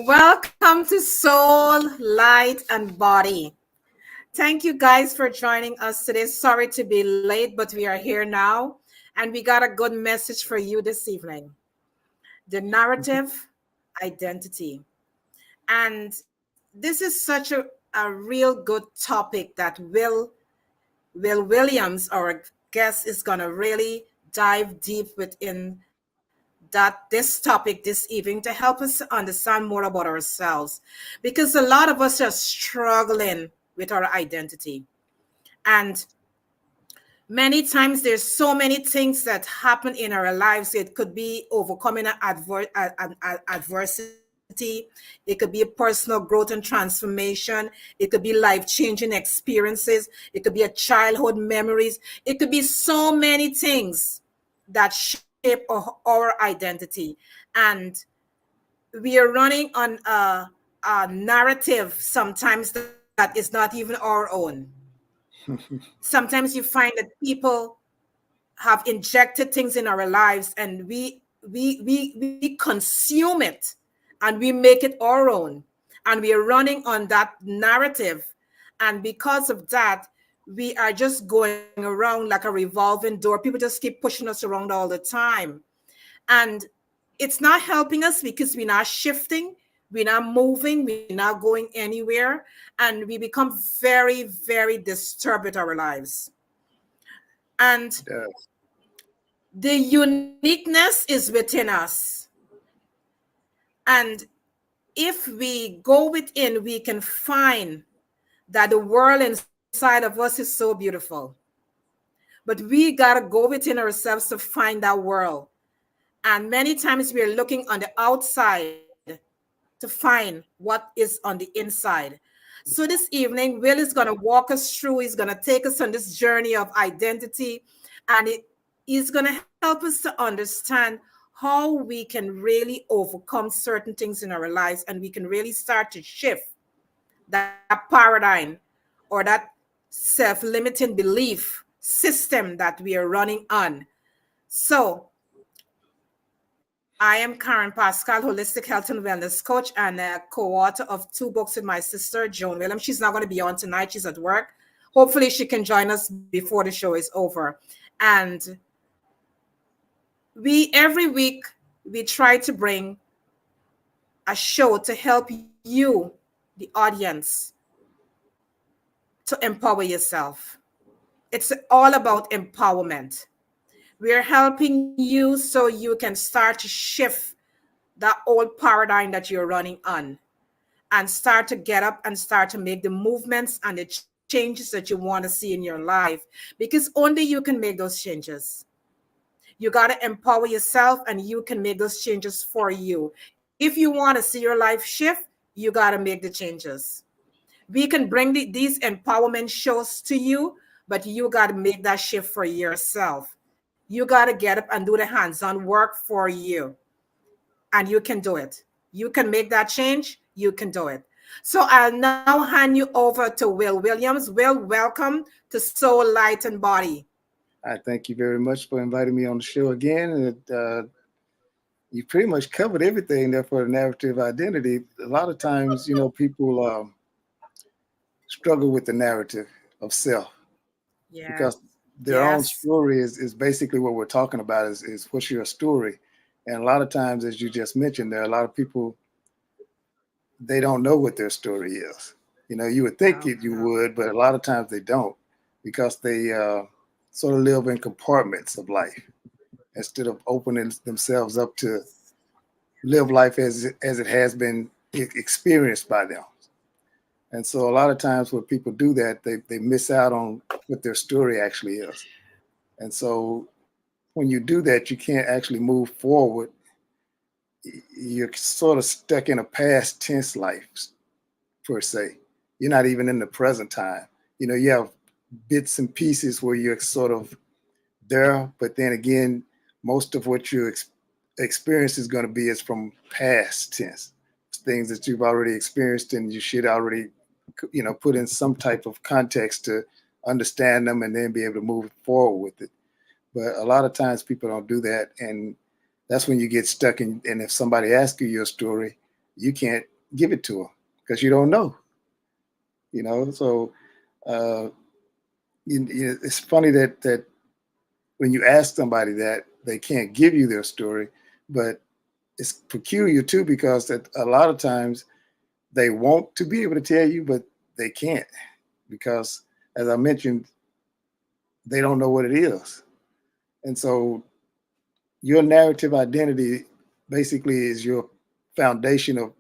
Welcome to Soul, Light, and Body. Thank you guys for joining us today. Sorry to be late, but we are here now, and we got a good message for you this evening. The narrative identity. And this is such a real good topic that Will Williams, our guest, is gonna really dive deep within this topic this evening to help us understand more about ourselves, because a lot of us are struggling with our identity, and many times there's so many things that happen in our lives. It could be overcoming an adversity, it could be a personal growth and transformation, it could be life-changing experiences, it could be a childhood memories, it could be so many things that shape our identity. And we are running on a narrative sometimes that is not even our own. Sometimes you find that people have injected things in our lives, and we consume it and we make it our own, and we are running on that narrative. And because of that, we are just going around like a revolving door. People just keep pushing us around all the time, and it's not helping us because we're not shifting, we're not moving, we're not going anywhere, and we become very, very disturbed with our lives. And Yeah. the uniqueness is within us. And if we go within, we can find that the world inside of us is so beautiful. But we got to go within ourselves to find that world. And many times we are looking on the outside to find what is on the inside. So this evening, Will is going to walk us through, he's going to take us on this journey of identity, and he's going to help us to understand how we can really overcome certain things in our lives, and we can really start to shift that paradigm or that self-limiting belief system that we are running on. So I am Karen Pascal, holistic health and wellness coach, and a co-author of two books with my sister, Joan Williams. She's not going to be on tonight. She's at work. Hopefully she can join us before the show is over. And we every week we try to bring a show to help you, the audience, to empower yourself. It's all about empowerment. We're helping you so you can start to shift that old paradigm that you're running on, and start to get up and start to make the movements and the changes that you want to see in your life, because only you can make those changes. You got to empower yourself, and you can make those changes for you. If you want to see your life shift, you got to make the changes. We can bring these empowerment shows to you, but you got to make that shift for yourself. You got to get up and do the hands-on work for you, and you can do it. You can make that change. You can do it. So I'll now hand you over to Will Williams. Will, welcome to Soul, Light, and Body. I thank you very much for inviting me on the show again. And you pretty much covered everything there for the narrative identity. A lot of times, people struggle with the narrative of self Yes. because their own story is basically what we're talking about is what's your story. And a lot of times, as you just mentioned, there are a lot of people, they don't know what their story is. You would think you would, but a lot of times they don't, because they sort of live in compartments of life instead of opening themselves up to live life as it has been experienced by them. And so a lot of times when people do that, they miss out on what their story actually is. And so when you do that, you can't actually move forward. You're sort of stuck in a past tense life, per se. You're not even in the present time. You have bits and pieces where you're sort of there, but then again, most of what you experience is going to be is from past tense, things that you've already experienced, and you should already, put in some type of context to understand them and then be able to move forward with it. But a lot of times people don't do that, and that's when you get stuck in. And if somebody asks you your story, you can't give it to them because you don't know, So uh, it's funny that when you ask somebody that, they can't give you their story, but it's peculiar too because that a lot of times they want to be able to tell you, but they can't because, as I mentioned, they don't know what it is. And so your narrative identity basically is your foundation of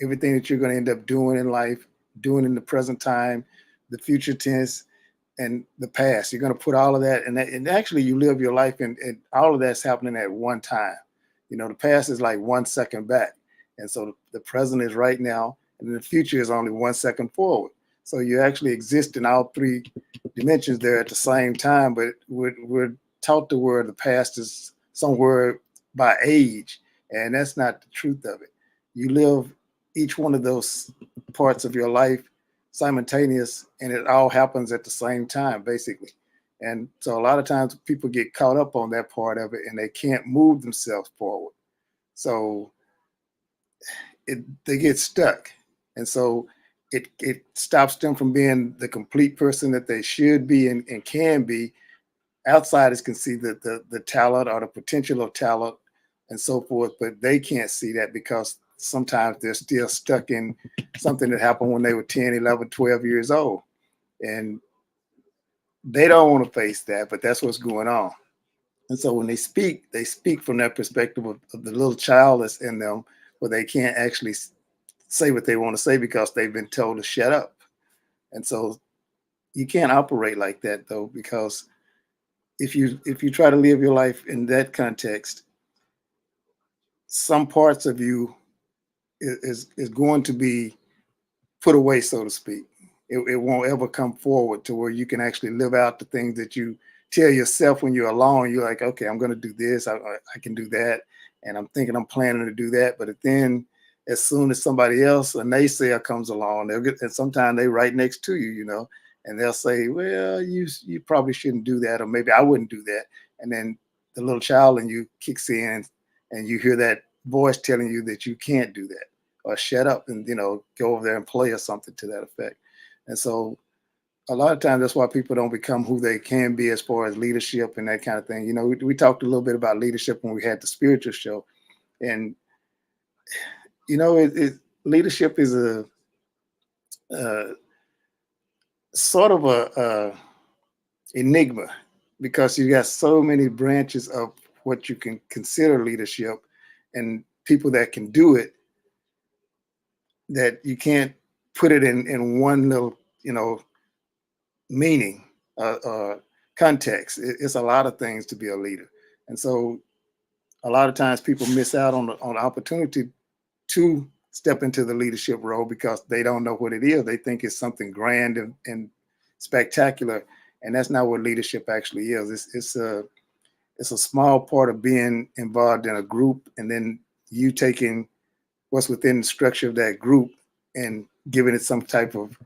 everything that you're going to end up doing in life, doing in the present time, the future tense, and the past. You're going to put all of that, and actually you live your life, and all of that's happening at one time. The past is like 1 second back. And so the present is right now, and the future is only 1 second forward. So you actually exist in all three dimensions there at the same time, but we're taught to where the past is somewhere by age, and that's not the truth of it. You live each one of those parts of your life simultaneous, and it all happens at the same time, basically. And so a lot of times people get caught up on that part of it, and they can't move themselves forward. So they get stuck. And so it stops them from being the complete person that they should be and can be. Outsiders can see the talent or the potential of talent and so forth, but they can't see that because sometimes they're still stuck in something that happened when they were 10, 11, 12 years old. And they don't want to face that, but that's what's going on. And so when they speak from that perspective of the little child that's in them, where they can't actually say what they want to say because they've been told to shut up. And so you can't operate like that, though, because if you try to live your life in that context, some parts of you is going to be put away, so to speak. It won't ever come forward to where you can actually live out the things that you tell yourself when you're alone. You're like, okay, I'm going to do this. I can do that. And I'm thinking I'm planning to do that. But then as soon as somebody else, a naysayer comes along, and sometimes they right next to you, and they'll say, well, you probably shouldn't do that. Or maybe I wouldn't do that. And then the little child in you kicks in and you hear that voice telling you that you can't do that, or shut up and, go over there and play or something to that effect. And so a lot of times that's why people don't become who they can be as far as leadership and that kind of thing. We talked a little bit about leadership when we had the spiritual show, and leadership is a sort of a enigma because you got so many branches of what you can consider leadership and people that can do it, that you can't put it in one little meaning, context. It's a lot of things to be a leader. And so a lot of times people miss out on the opportunity to step into the leadership role because they don't know what it is. They think it's something grand and spectacular, and that's not what leadership actually is. It's a small part of being involved in a group, and then you taking what's within the structure of that group and giving it some type of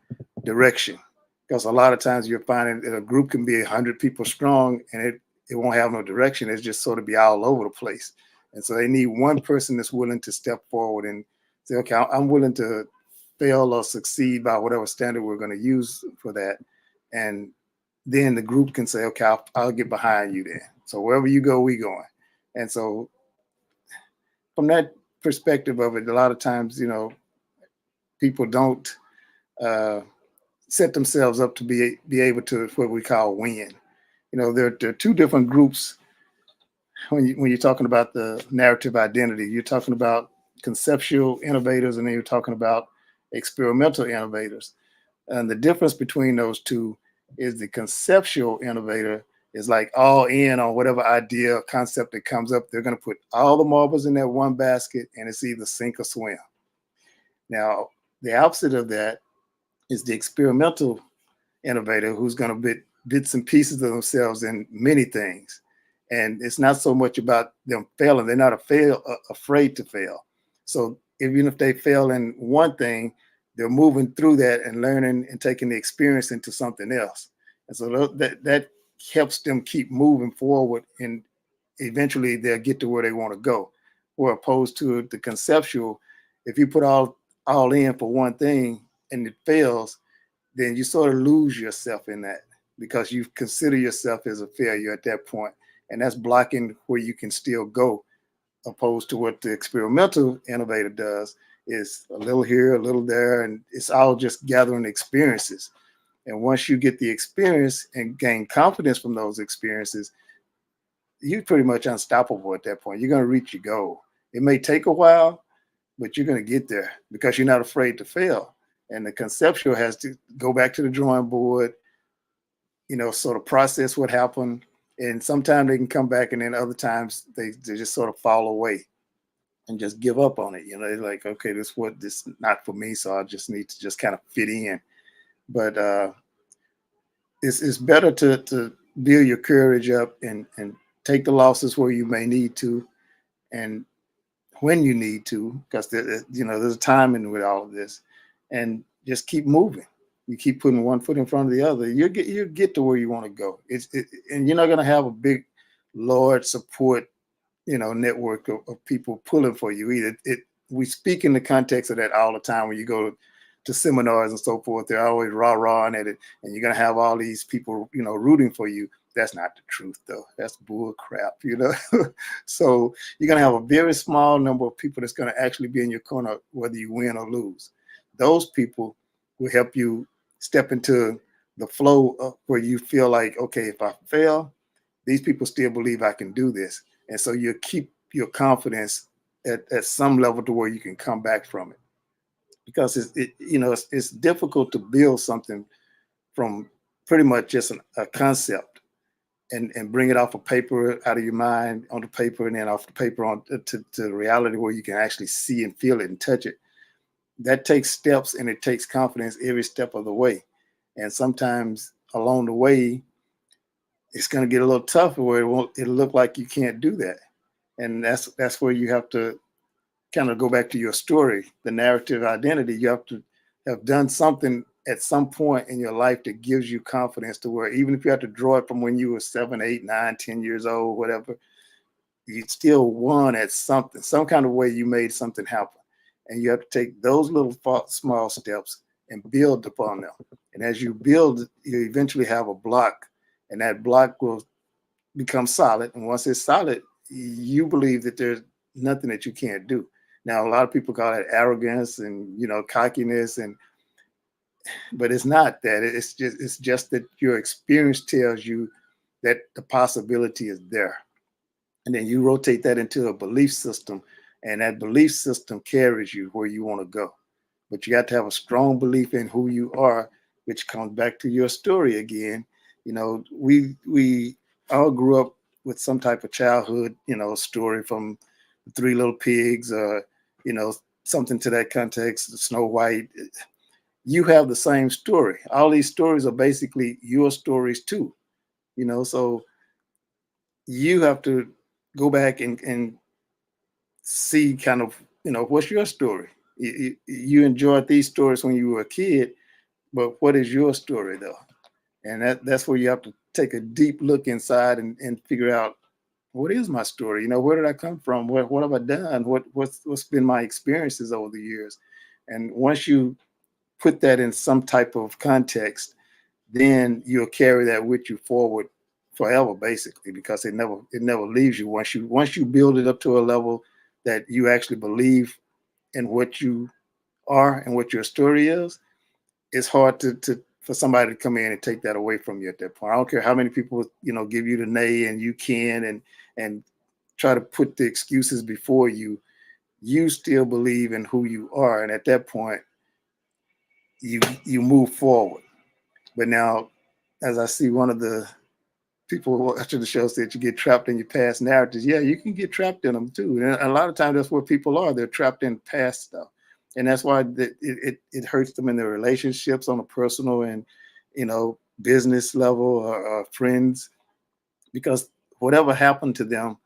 direction. Because a lot of times you're finding that a group can be 100 people strong, and it won't have no direction. It's just sort of be all over the place. And so they need one person that's willing to step forward and say, okay, I'm willing to fail or succeed by whatever standard we're going to use for that. And then the group can say, okay, I'll get behind you then. So wherever you go, we going. And so from that perspective of it, a lot of times, people don't set themselves up to be able to what we call win. There are two different groups when you're talking about the narrative identity. You're talking about conceptual innovators, and then you're talking about experimental innovators. And the difference between those two is the conceptual innovator is like all in on whatever idea or concept that comes up. They're going to put all the marbles in that one basket, and it's either sink or swim. Now, the opposite of that is the experimental innovator, who's going to put bits and pieces of themselves in many things. And it's not so much about them failing. They're not afraid to fail. So even if they fail in one thing, they're moving through that and learning and taking the experience into something else. And so that helps them keep moving forward, and eventually they'll get to where they want to go. Or opposed to the conceptual, if you put all all in for one thing and it fails, then you sort of lose yourself in that because you consider yourself as a failure at that point, and that's blocking where you can still go. Opposed to what the experimental innovator does is a little here, a little there, and it's all just gathering experiences. And once you get the experience and gain confidence from those experiences, you're pretty much unstoppable at that point. You're going to reach your goal. It may take a while, but you're going to get there because you're not afraid to fail. And the conceptual has to go back to the drawing board, sort of process what happened. And sometimes they can come back, and then other times they just sort of fall away and just give up on it. They're like, okay, this is not for me, so I just need to just kind of fit in. But it's better to build your courage up and take the losses where you may need to, and when you need to, because there's a timing with all of this, and just keep moving. You keep putting one foot in front of the other. You get to where you want to go. And you're not going to have a big, large support, network of people pulling for you either. We speak in the context of that all the time when you go to seminars and so forth. They're always rah-rahing at it, and you're going to have all these people, rooting for you. That's not the truth, though. That's bull crap, So you're going to have a very small number of people that's going to actually be in your corner, whether you win or lose. Those people will help you step into the flow of where you feel like, okay, if I fail, these people still believe I can do this. And so you keep your confidence at some level to where you can come back from it. Because it's difficult to build something from pretty much just a concept and bring it off of paper, out of your mind onto paper, and then off the paper on to reality where you can actually see and feel it and touch it. That takes steps, and it takes confidence every step of the way. And sometimes along the way, it's going to get a little tougher where it'll look like you can't do that. And that's where you have to kind of go back to your story, the narrative identity. You have to have done something at some point in your life that gives you confidence to where even if you have to draw it from when you were 7, 8, 9, 10 years old, whatever, you still won at something, some kind of way you made something happen. And you have to take those little small steps and build upon them. And as you build, you eventually have a block, and that block will become solid. And once it's solid, you believe that there's nothing that you can't do. Now, a lot of people call it arrogance and, cockiness, but it's not that. It's just that your experience tells you that the possibility is there. And then you rotate that into a belief system, and that belief system carries you where you want to go. But you got to have a strong belief in who you are, which comes back to your story again. We all grew up with some type of childhood, story from the Three Little Pigs, something to that context, Snow White. You have the same story. All these stories are basically your stories too, so you have to go back and see kind of, what's your story? You enjoyed these stories when you were a kid, but what is your story though? And that's where you have to take a deep look inside and figure out, what is my story? Where did I come from? What have I done? What's been my experiences over the years? And once you put that in some type of context, then you'll carry that with you forward forever, basically, because it never leaves you. Once you build it up to a level that you actually believe in what you are and what your story is, it's hard for somebody to come in and take that away from you at that point. I don't care how many people give you the nay and you can and try to put the excuses before you. You still believe in who you are, and at that point, you move forward. But now, as I see one of the people watching the show said, you get trapped in your past narratives. Yeah, you can get trapped in them too. And a lot of times that's where people are. They're trapped in past stuff. And that's why it hurts them in their relationships on a personal and, business level or friends, because whatever happened to them,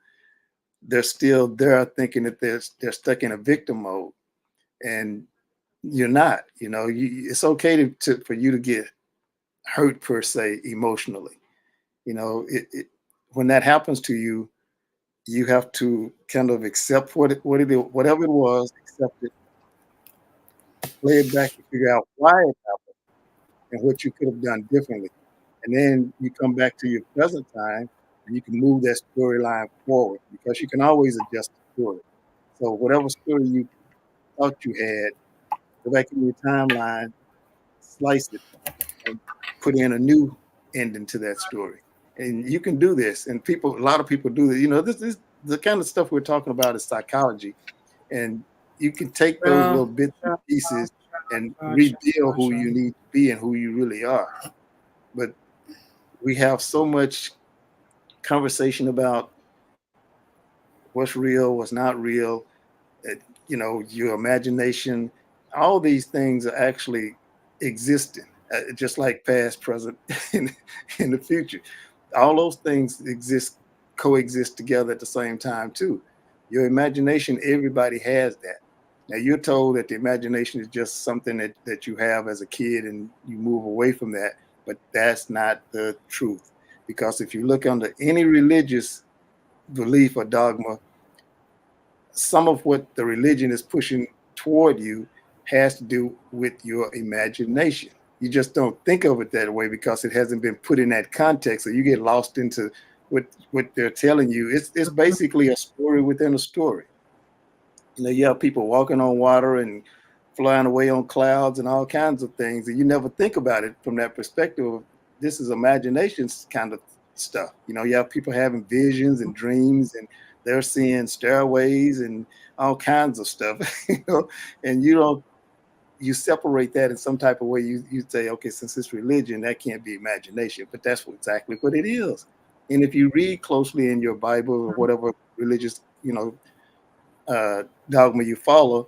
they're still there thinking that they're stuck in a victim mode. And you're not. It's okay for you to get hurt per se emotionally. When that happens to you, you have to kind of accept what it is, whatever it was, accept it. play it back and figure out why it happened and what you could have done differently. And then you come back to your present time and you can move that storyline forward because you can always adjust the story. So whatever story you thought you had, go back in your timeline, slice it, and put in a new ending to that story. And you can do this. And a lot of people do this. This the kind of stuff we're talking about is psychology. And you can take those little bits and pieces and reveal who you need to be and who you really are. But we have so much conversation about what's real, what's not real, your imagination, all these things are actually existing, just like past, present, and in the future. All those things coexist together at the same time too. Your imagination, everybody has that. Now you're told that the imagination is just something that you have as a kid and you move away from that, but that's not the truth. Because if you look under any religious belief or dogma, some of what the religion is pushing toward you has to do with your imagination. You just don't think of it that way because it hasn't been put in that context. So you get lost into what they're telling you. It's basically a story within a story. You have people walking on water and flying away on clouds and all kinds of things. And you never think about it from that perspective of this is imagination kind of stuff. You have people having visions and dreams and they're seeing stairways and all kinds of stuff, and you separate that in some type of way. You say, okay, since it's religion, that can't be imagination, but that's exactly what it is. And if you read closely in your Bible or whatever religious, dogma you follow,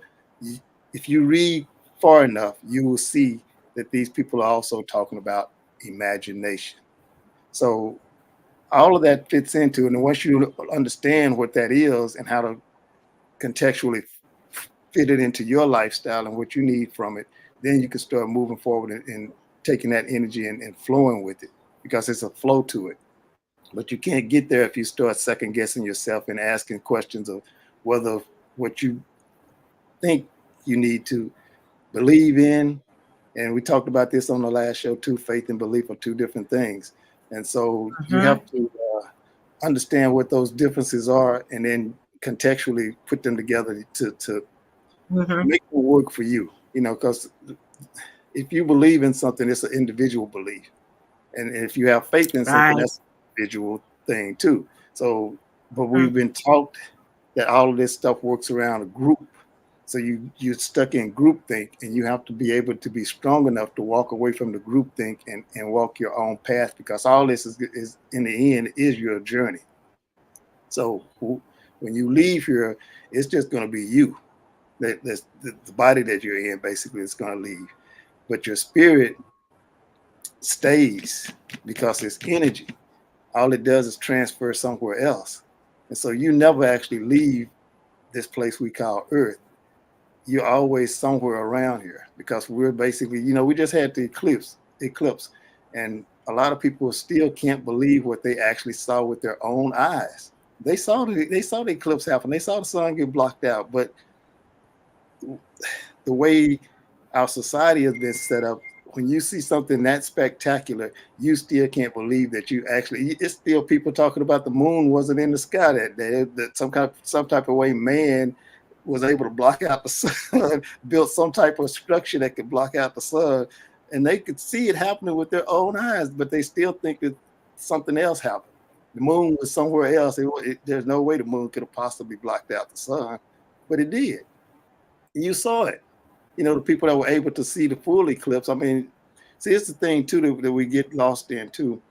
if you read far enough, you will see that these people are also talking about imagination. So all of that fits into it. And once you understand what that is and how to contextually fit it into your lifestyle and what you need from it, then you can start moving forward and taking that energy and flowing with it because it's a flow to it. But you can't get there if you start second guessing yourself and asking questions of whether what you think you need to believe in. And we talked about this on the last show too. Faith and belief are two different things. And so you have to understand what those differences are and then contextually put them together to make them work for you, because if you believe in something, it's an individual belief. And if you have faith in something, that's an individual thing too. So, but we've been taught that all of this stuff works around a group. So you're stuck in groupthink, and you have to be able to be strong enough to walk away from the groupthink and walk your own path, because all this is in the end is your journey. So when you leave here, it's just going to be you. That's the body that you're in basically is going to leave, but your spirit stays because it's energy. All it does is transfer somewhere else, and so you never actually leave this place we call Earth. You're always somewhere around here because we're basically, we just had the eclipse, and a lot of people still can't believe what they actually saw with their own eyes. They saw the eclipse happen. They saw the sun get blocked out, but the way our society has been set up, when you see something that spectacular, you still can't believe that it's still people talking about the moon wasn't in the sky that day, that some type of way man was able to block out the sun, built some type of structure that could block out the sun, and they could see it happening with their own eyes, but they still think that something else happened. The moon was somewhere else. There's no way the moon could have possibly blocked out the sun, but it did. You saw it. The people that were able to see the full eclipse. I mean, see, it's the thing too that we get lost in too,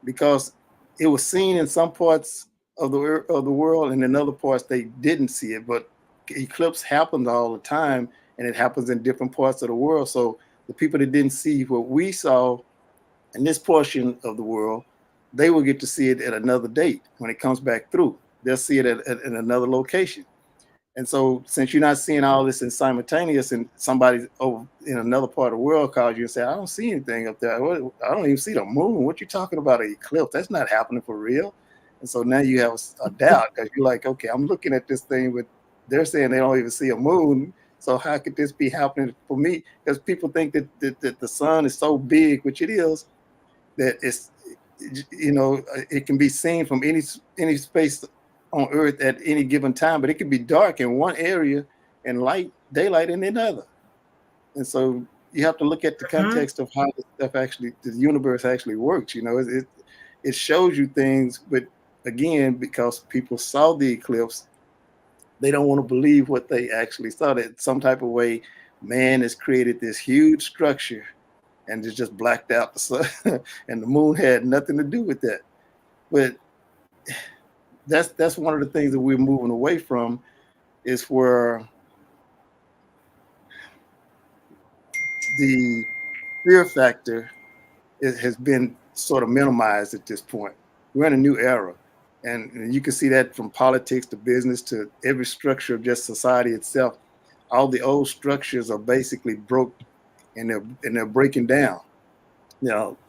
because it was seen in some parts of the world, and in other parts they didn't see it. But eclipse happens all the time, and it happens in different parts of the world. So the people that didn't see what we saw in this portion of the world, they will get to see it at another date when it comes back through. They'll see it at another location. And so since you're not seeing all this in simultaneous, and somebody over in another part of the world calls you and says, I don't see anything up there. I don't even see the moon. What you talking about, an eclipse? That's not happening for real. And so now you have a doubt because you're like, okay, I'm looking at this thing, but they're saying they don't even see a moon. So how could this be happening for me? Because people think that the sun is so big, which it is, that it's, it can be seen from any space on Earth at any given time, but it can be dark in one area and daylight in another. And so you have to look at the context of how the universe actually works. It shows you things, but again, because people saw the eclipse, they don't want to believe what they actually saw. That some type of way, man has created this huge structure, and it's just blacked out the sun, and the moon had nothing to do with that. But that's one of the things that we're moving away from, is where the fear factor has been sort of minimized at this point. We're in a new era. And you can see that from politics to business to every structure of just society itself. All the old structures are basically broke, and they're breaking down.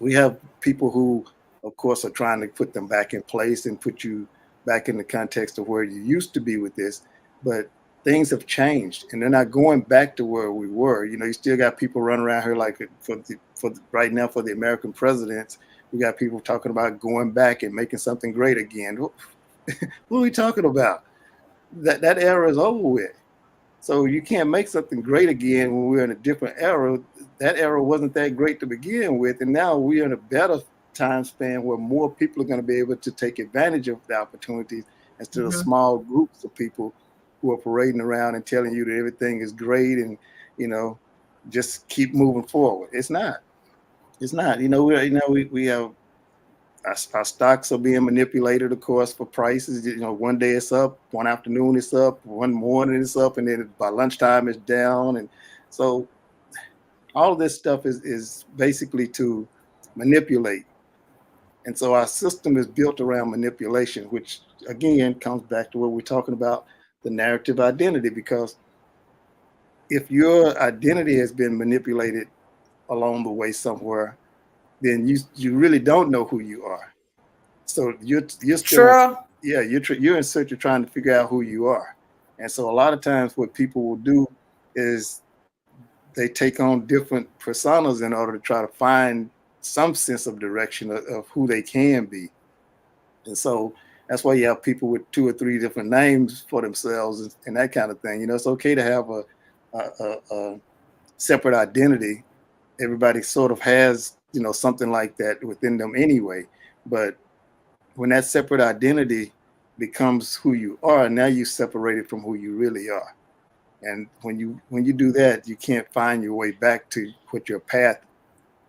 We have people who, of course, are trying to put them back in place and put you back in the context of where you used to be with this. But things have changed, and they're not going back to where we were. You still got people running around here like right now for the American presidents. We got people talking about going back and making something great again. What are we talking about? That era is over with. So you can't make something great again when we're in a different era. That era wasn't that great to begin with, and now we're in a better time span where more people are going to be able to take advantage of the opportunities instead of small groups of people who are parading around and telling you that everything is great and just keep moving forward. It's not. We have our stocks are being manipulated, of course, for prices. One day it's up, one afternoon it's up, one morning it's up, and then by lunchtime it's down. And so all of this stuff is basically to manipulate. And so our system is built around manipulation, which again comes back to what we're talking about, the narrative identity. Because if your identity has been manipulated along the way somewhere, then you really don't know who you are. So you're still, you're in search of trying to figure out who you are. And so a lot of times what people will do is they take on different personas in order to try to find some sense of direction of who they can be. And so that's why you have people with 2 or 3 different names for themselves and that kind of thing. It's okay to have a separate identity. Everybody sort of has, something like that within them anyway. But when that separate identity becomes who you are, now you separated from who you really are. And when you do that, you can't find your way back to what your path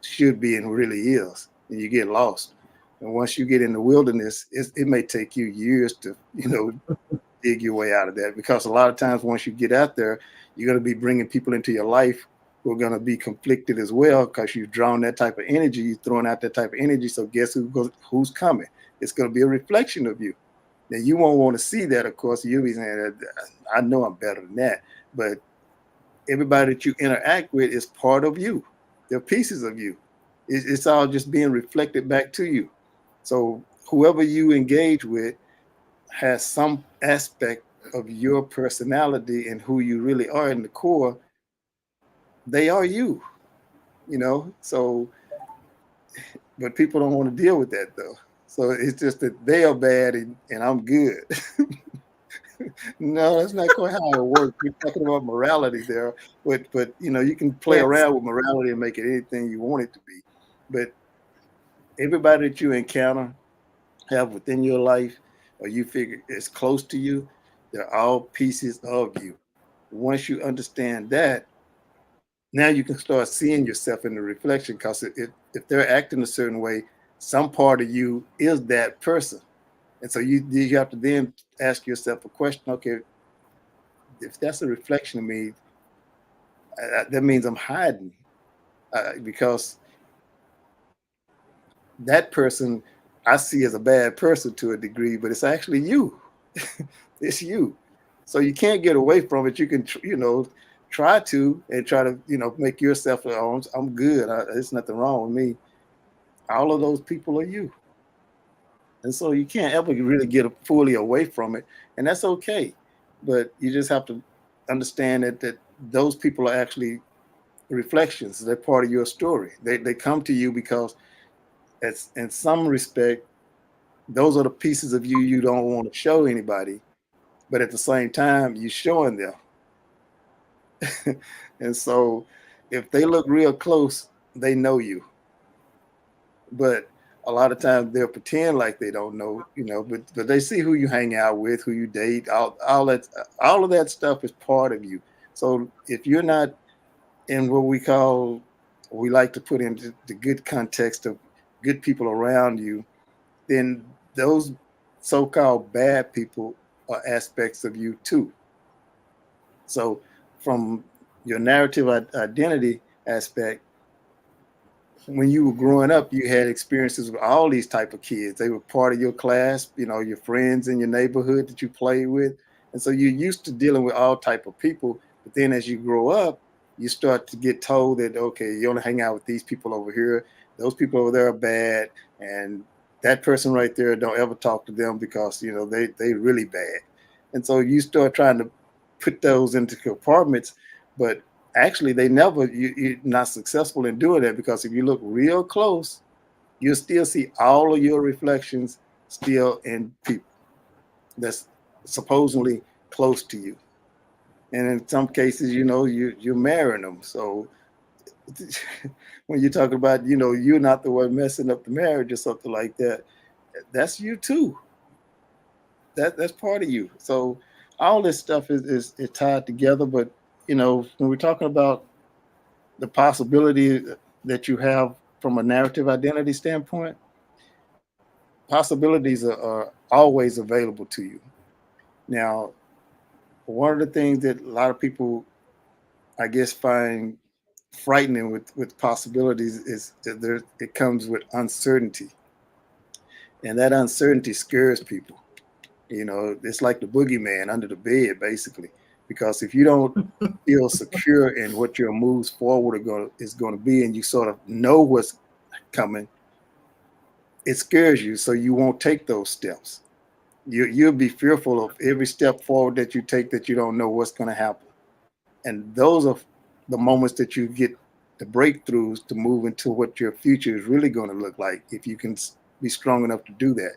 should be and really is, and you get lost. And once you get in the wilderness, it may take you years to dig your way out of that, because a lot of times once you get out there, you're going to be bringing people into your life who are going to be conflicted as well, because you've drawn that type of energy, you're throwing out that type of energy. So guess who's coming? It's going to be a reflection of you. Now you won't want to see that, of course. You'll be saying, I know I'm better than that. But everybody that you interact with is part of you. They're pieces of you. It's all just being reflected back to you. So whoever you engage with has some aspect of your personality and who you really are in the core. They are you, so, but people don't want to deal with that though. So it's just that they are bad and I'm good. No, that's not quite how it works. We're talking about morality there, but you can play around with morality and make it anything you want it to be. But everybody that you encounter, have within your life, or you figure is close to you, they're all pieces of you. Once you understand that, now you can start seeing yourself in the reflection, because if they're acting a certain way, some part of you is that person. And so you have to then ask yourself a question. Okay, if that's a reflection of me, that means I'm hiding, because that person I see as a bad person to a degree, but it's actually you. It's you. So you can't get away from it. You can, try to make yourself, oh, I'm good. There's nothing wrong with me. All of those people are you. And so you can't ever really get fully away from it. And that's okay. But you just have to understand that those people are actually reflections. They're part of your story. They come to you because it's, in some respect, those are the pieces of you you don't want to show anybody, but at the same time, you're showing them. And so if they look real close, they know you. But a lot of times they'll pretend like they don't know, but they see who you hang out with, who you date, all of that stuff is part of you. So if you're not in what we like to put into the good context of good people around you, then those so-called bad people are aspects of you too. So from your narrative identity aspect, when you were growing up, you had experiences with all these type of kids. They were part of your class, your friends in your neighborhood that you played with. And so you're used to dealing with all type of people. But then as you grow up, you start to get told that, okay, you only hang out with these people over here. Those people over there are bad. And that person right there, don't ever talk to them because, they really bad. And so you start trying to put those into compartments, but actually you're not successful in doing that, because if you look real close, you'll still see all of your reflections still in people that's supposedly close to you. And in some cases, you're marrying them. So when you talk about, you're not the one messing up the marriage or something like that, that's you too. That's part of you. So all this stuff is tied together. But when we're talking about the possibility that you have from a narrative identity standpoint, possibilities are always available to you. Now, one of the things that a lot of people, I guess, find frightening with possibilities is that it comes with uncertainty. And that uncertainty scares people. It's like the boogeyman under the bed, basically. Because if you don't feel secure in what your moves forward is going to be, and you sort of know what's coming, it scares you, so you won't take those steps. You'll be fearful of every step forward that you take, that you don't know what's going to happen. And those are the moments that you get the breakthroughs to move into what your future is really going to look like, if you can be strong enough to do that.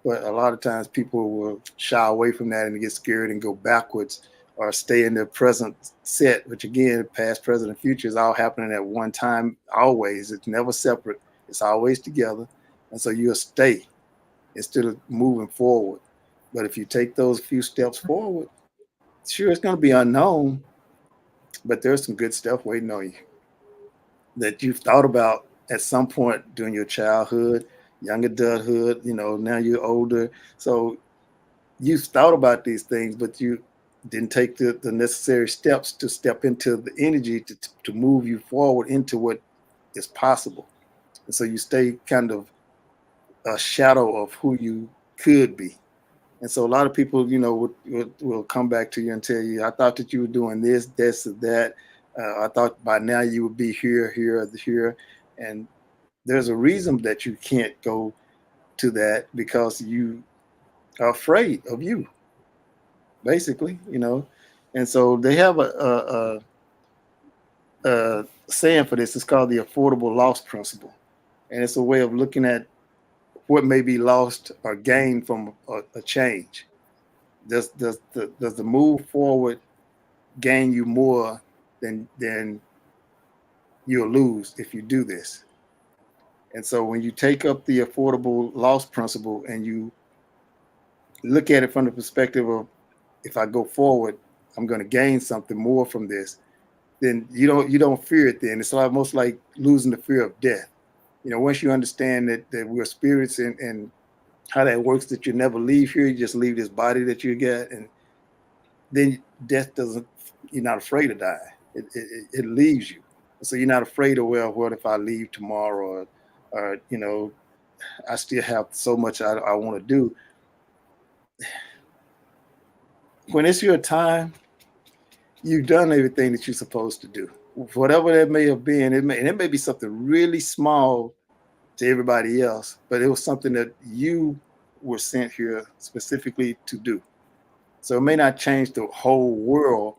But a lot of times people will shy away from that and get scared and go backwards, or stay in their present set, which again, past, present, and future is all happening at one time, always. It's never separate. It's always together. And so you'll stay instead of moving forward. But if you take those few steps forward, sure, it's going to be unknown, but there's some good stuff waiting on you that you've thought about at some point during your childhood, young adulthood, now you're older. So you've thought about these things, but you didn't take the necessary steps to step into the energy to move you forward into what is possible. And so you stay kind of a shadow of who you could be. And so a lot of people, will come back to you and tell you, I thought that you were doing this, or that. I thought by now you would be here, here, here. And there's a reason that you can't go to that, because you are afraid of you, basically, And so they have a saying for this. It's called the affordable loss principle. And it's a way of looking at what may be lost or gained from a change. Does the move forward gain you more than you'll lose if you do this? And so when you take up the affordable loss principle and you look at it from the perspective of, if I go forward, I'm going to gain something more from this, then you don't fear it. Then it's almost like losing the fear of death. Once you understand that we're spirits, and how that works, that you never leave here, you just leave this body that you get, and then death doesn't, you're not afraid to die. It leaves you. So you're not afraid of, well, what if I leave tomorrow, or I still have so much I want to do. When it's your time, you've done everything that you're supposed to do. Whatever that may have been, it may be something really small to everybody else, but it was something that you were sent here specifically to do. So it may not change the whole world,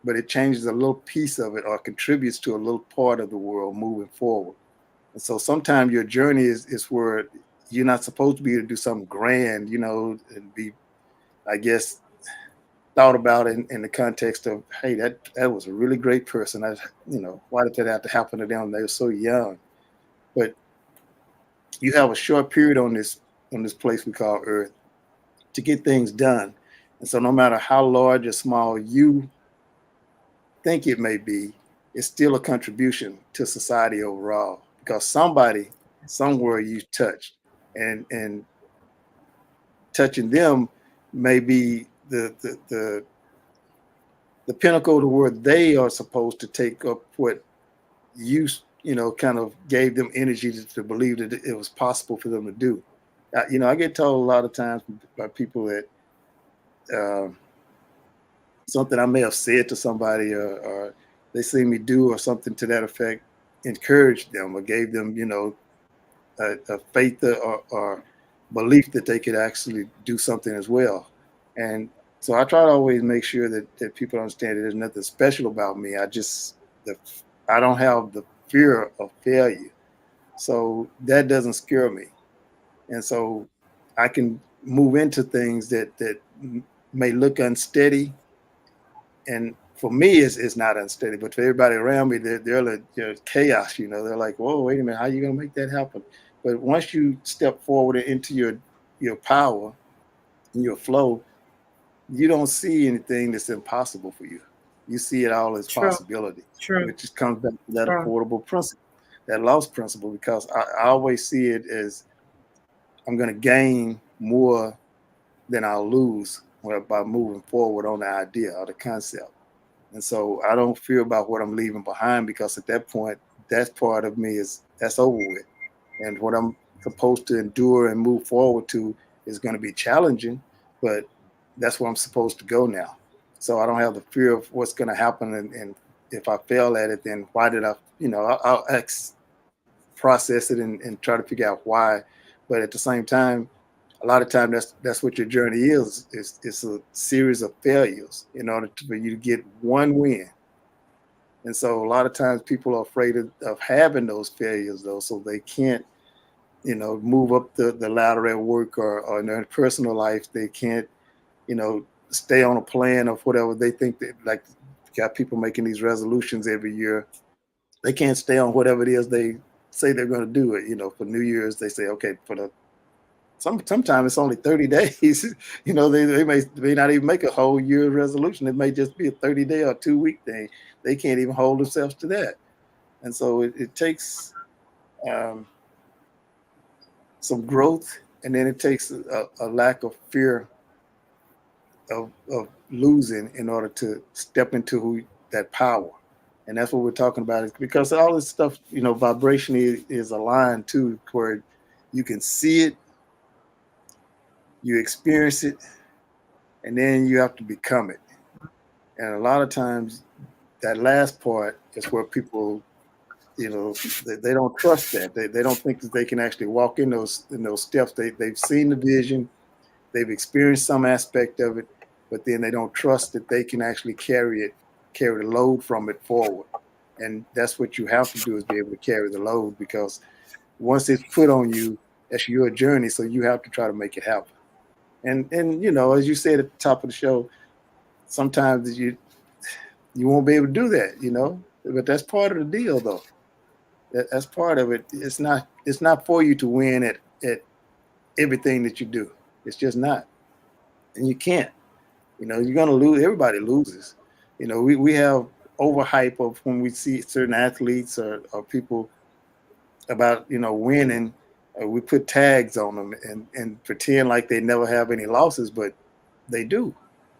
but it changes a little piece of it or contributes to a little part of the world moving forward. And so sometimes your journey is where you're not supposed to be able to do something grand, and be, I guess, thought about in the context of, hey, that was a really great person. Why did that have to happen to them? They were so young. But you have a short period on this place we call Earth to get things done. And so no matter how large or small you think it may be, it's still a contribution to society overall, because somebody somewhere you touched, and touching them may be the pinnacle to where they are supposed to take up what you kind of gave them energy to believe that it was possible for them to do. I get told a lot of times by people that something I may have said to somebody, or they see me do, or something to that effect, encouraged them or gave them, a faith or belief that they could actually do something as well. And so I try to always make sure that people understand that there's nothing special about me. I don't have the fear of failure. So that doesn't scare me. And so I can move into things that may look unsteady. And for me, it's not unsteady, but for everybody around me, they're like, chaos. They're like, whoa, wait a minute, how are you going to make that happen? But once you step forward into your power and your flow, you don't see anything that's impossible for you. You see it all as True. possibility. True. And it just comes back to that True. affordable principle, that loss principle, because I always see it as I'm going to gain more than I'll lose by moving forward on the idea or the concept. And so I don't fear about what I'm leaving behind, because at that point, that part of me that's over with. And what I'm supposed to endure and move forward to is going to be challenging, but that's where I'm supposed to go now. So I don't have the fear of what's going to happen. And if I fail at it, then why did I'll process it and try to figure out why. But at the same time, a lot of time that's what your journey is. It's a series of failures in order for you to get one win. And so a lot of times people are afraid of having those failures, though, so they can't, move up the ladder at work or in their personal life. They can't, stay on a plan of whatever they think that, like, got people making these resolutions every year. They can't stay on whatever it is they say they're going to do it. For New Year's, they say, okay, sometimes it's only 30 days. They may not even make a whole year resolution. It may just be a 30-day or 2-week thing. They can't even hold themselves to that. And so it takes some growth, and then it takes a lack of fear of losing in order to step into that power. And that's what we're talking about, is because all this stuff, vibration is aligned to where you can see it, you experience it, and then you have to become it. And a lot of times that last part is where people, they don't trust that. They don't think that they can actually walk in those steps. They've seen the vision, they've experienced some aspect of it, but then they don't trust that they can actually carry the load from it forward. And that's what you have to do, is be able to carry the load, because once it's put on you, that's your journey. So you have to try to make it happen. And as you said at the top of the show, sometimes you won't be able to do that, but that's part of the deal, though. That's part of it. It's not for you to win at everything that you do. It's just not. And you can't. You're going to lose. Everybody loses. We have overhype of when we see certain athletes or people about, winning. We put tags on them and pretend like they never have any losses, but they do.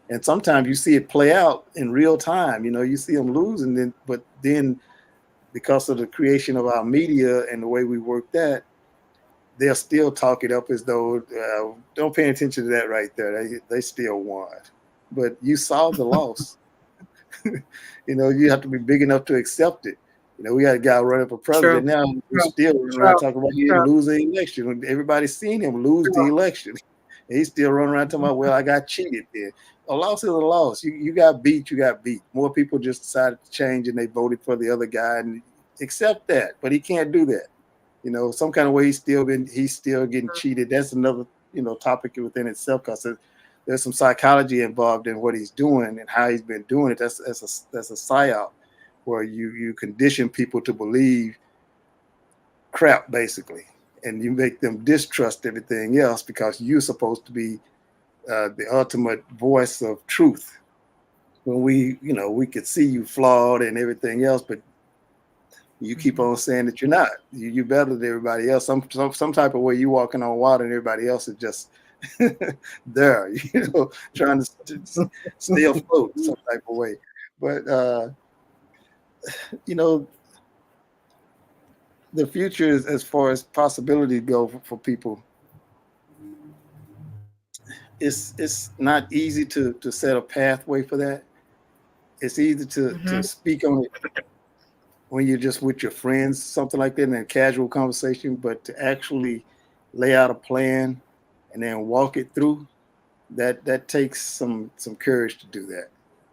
And sometimes you see it play out in real time. You see them lose, but then because of the creation of our media and the way we work that, they'll still talk it up as though, don't pay attention to that right there. They still won. But you saw the loss. You have to be big enough to accept it. We got a guy running for president now who's still running around talking about he didn't lose the election. Everybody's seen him lose the election. And he's still running around talking about, well, I got cheated there. a loss is a loss. You got beat, you got beat. More people just decided to change and they voted for the other guy and accept that. But he can't do that. Some kind of way he's still getting cheated. That's another, topic within itself, because there's some psychology involved in what he's doing and how he's been doing it. That's a psyop where you condition people to believe crap, basically, and you make them distrust everything else because you're supposed to be the ultimate voice of truth. When we could see you flawed and everything else, but you keep on saying that you're not. You're better than everybody else. Some type of way you walking on water and everybody else is just there, trying to stay afloat some type of way. But you know, the future is, as far as possibilities go for people, it's not easy to set a pathway for that. It's easy to speak on it when you're just with your friends, something like that, in a casual conversation, but to actually lay out a plan and then walk it through, that takes some courage to do that.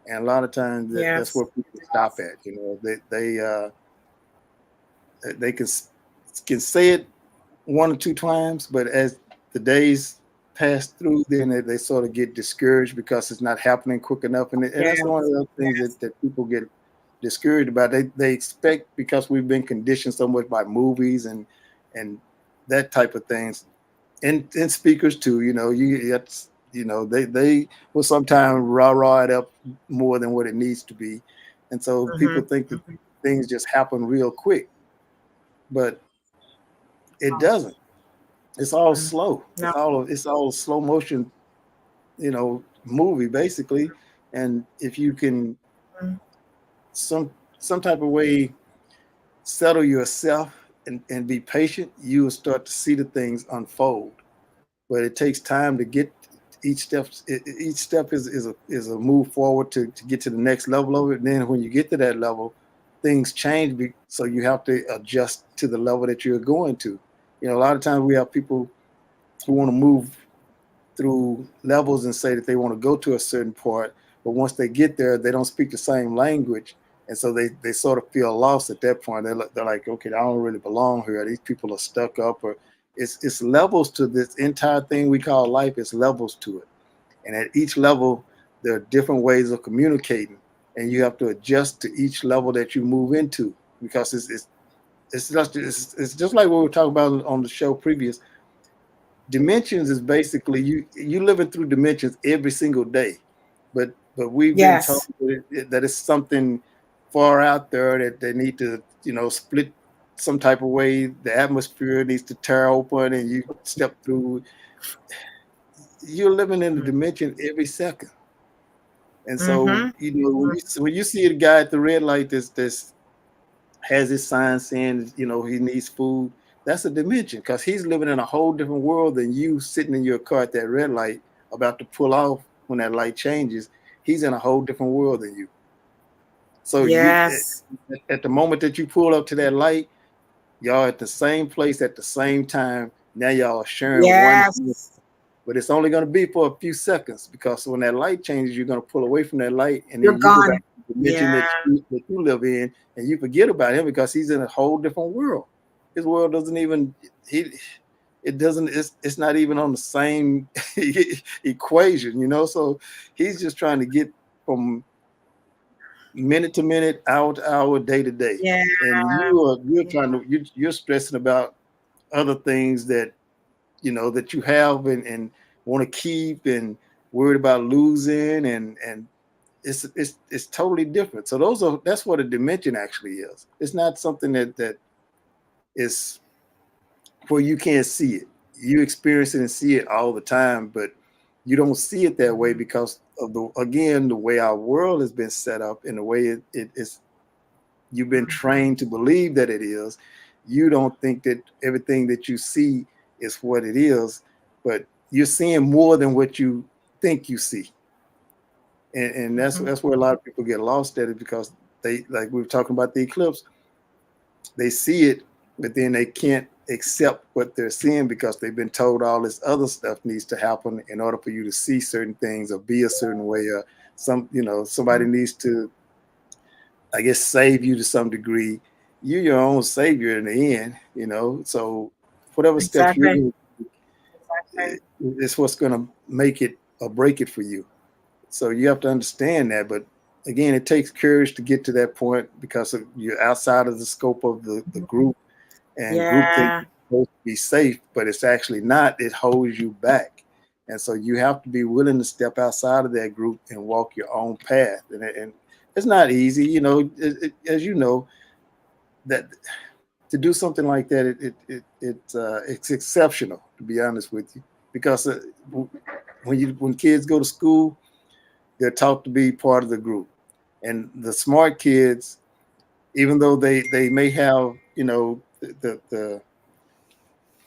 And a lot of times that's where people stop at. They can say it one or two times, but as the days pass through, then they sort of get discouraged because it's not happening quick enough. And that's one of the things that people get discouraged about. They expect, because we've been conditioned so much by movies and that type of things, and speakers too. They will sometimes rah it up more than what it needs to be, and so people think that things just happen real quick, but it doesn't. It's all slow. It's all slow motion, movie basically. And if you can some type of way settle yourself and be patient, you will start to see the things unfold. But it takes time to get each step. Each step is a move forward to get to the next level of it. And then when you get to that level, things change. So you have to adjust to the level that you're going to. A lot of times we have people who want to move through levels and say that they want to go to a certain part, but once they get there, they don't speak the same language. And so they sort of feel lost at that point. They're like, okay, I don't really belong here. These people are stuck up. Or it's levels to this entire thing we call life. It's levels to it. And at each level, there are different ways of communicating. And you have to adjust to each level that you move into, because it's just like what we were talking about on the show previous. Dimensions is basically you living through dimensions every single day. But we've been told that it's something far out there that they need to, split some type of way. The atmosphere needs to tear open and you step through. You're living in a dimension every second. And so, when you see a guy at the red light that's has his sign saying, he needs food, that's a dimension, because he's living in a whole different world than you sitting in your car at that red light about to pull off when that light changes. He's in a whole different world than you. So at the moment that you pull up to that light, y'all at the same place at the same time. Now y'all are sharing one, but it's only going to be for a few seconds, because when that light changes, you're going to pull away from that light, and then you go back to the dimension that you live in, and you forget about him because he's in a whole different world. His world doesn't even it's not even on the same equation, So he's just trying to get from minute to minute, hour to hour, day to day. And you're stressing about other things that that you have and want to keep, and worried about losing, and it's totally different. So that's what a dimension actually is. It's not something that is where you can't see it. You experience it and see it all the time, but you don't see it that way because of the way our world has been set up, and the way it is. You've been trained to believe that it is. You don't think that everything that you see is what it is, but you're seeing more than what you think you see. And that's where a lot of people get lost at it, because they, like we were talking about the eclipse, they see it, but then they can't accept what they're seeing because they've been told all this other stuff needs to happen in order for you to see certain things or be a certain way, or somebody needs to, I guess, save you to some degree. You're your own savior in the end, so whatever steps you're Exactly. going is what's going to make it or break it for you. So you have to understand that. But again, it takes courage to get to that point because you're outside of the scope of the group, and group think Yeah. it's supposed to be safe, but it's actually not. It holds you back. And so you have to be willing to step outside of that group and walk your own path. And it's not easy, as you know, that to do something like that, it's exceptional, to be honest with you, because when kids go to school, they're taught to be part of the group, and the smart kids, even though they may have the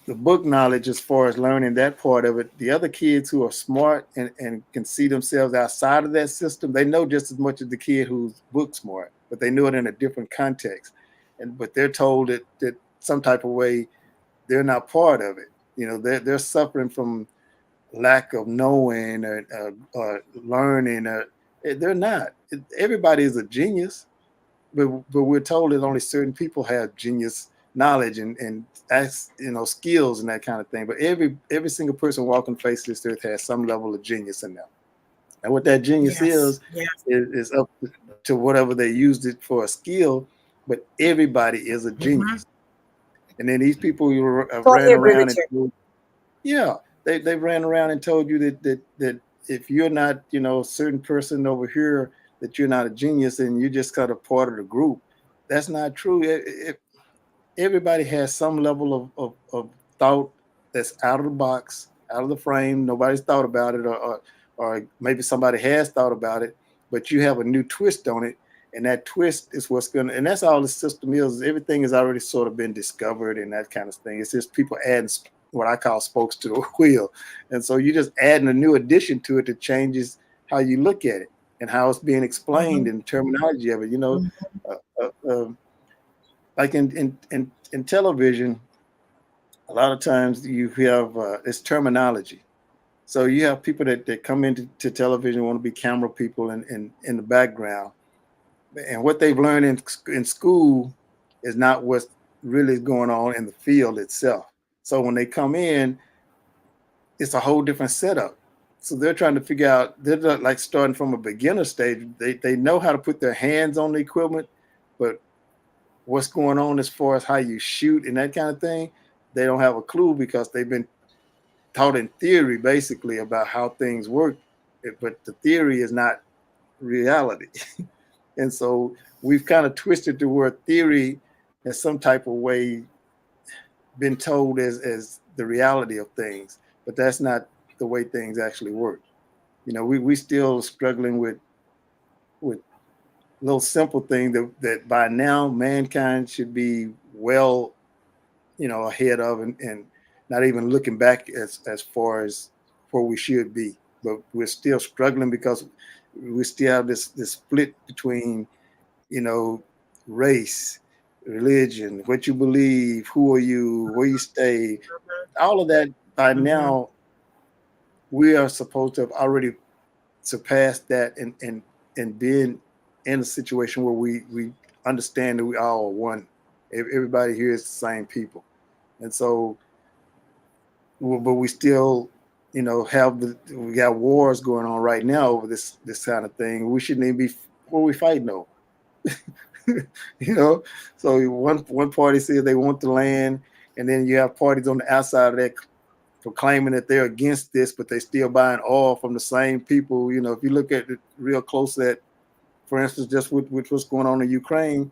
book knowledge as far as learning that part of it, the other kids who are smart and can see themselves outside of that system, they know just as much as the kid who's book smart, but they know it in a different context. But they're told that some type of way they're not part of it. They're suffering from lack of knowing or learning. They're not. Everybody is a genius, but we're told that only certain people have genius knowledge and skills and that kind of thing. But every single person walking the face of this earth has some level of genius in them. And what that genius Yes. Yes. is up to whatever they used it for a skill. But everybody is a Mm-hmm. genius. And then these people who ran Totally agree around with and you. yeah, they ran around and told you that if you're not, a certain person over here, that you're not a genius and you're just kind of part of the group. That's not true. Everybody has some level of thought that's out of the box, out of the frame. Nobody's thought about it, or maybe somebody has thought about it, but you have a new twist on it. And that twist is what's going to, and that's all the system is. Everything has already sort of been discovered and that kind of thing. It's just people adding what I call spokes to the wheel. And so you're just adding a new addition to it that changes how you look at it and how it's being explained Mm-hmm. and the terminology of it. Mm-hmm. Uh, like in television, a lot of times you have it's terminology. So you have people that come into television, want to be camera people in the background, and what they've learned in school is not what's really going on in the field itself. So when they come in, it's a whole different setup. So they're trying to figure out, they're not like starting from a beginner stage. They know how to put their hands on the equipment, but what's going on as far as how you shoot and that kind of thing, they don't have a clue because they've been taught in theory basically about how things work, but the theory is not reality. And so we've kind of twisted the word theory as some type of way been told as the reality of things, but that's not the way things actually work. We still struggling with little simple thing that by now mankind should be well, ahead of, and not even looking back as far as where we should be. But we're still struggling because we still have this split between, you know, race, religion, what you believe, who are you, where you stay, all of that. By Mm-hmm. now, we are supposed to have already surpassed that and been in a situation where we understand that we all are one. Everybody here is the same people, and so, but we still, have we got wars going on right now over this kind of thing. We shouldn't even be what we fighting over. you know. So one party says they want the land, and then you have parties on the outside of that proclaiming that they're against this, but they still buying oil from the same people. If you look at it real close, at, for instance, just with what's going on in Ukraine,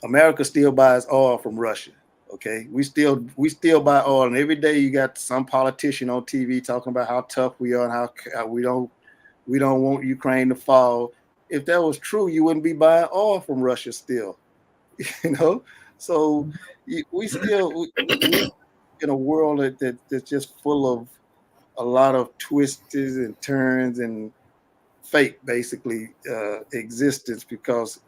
America still buys oil from Russia. Okay, we still buy oil, and every day you got some politician on TV talking about how tough we are and how we don't want Ukraine to fall. If that was true, you wouldn't be buying oil from Russia still. you know. So we still we in a world that's just full of a lot of twists and turns and fake, basically, existence, because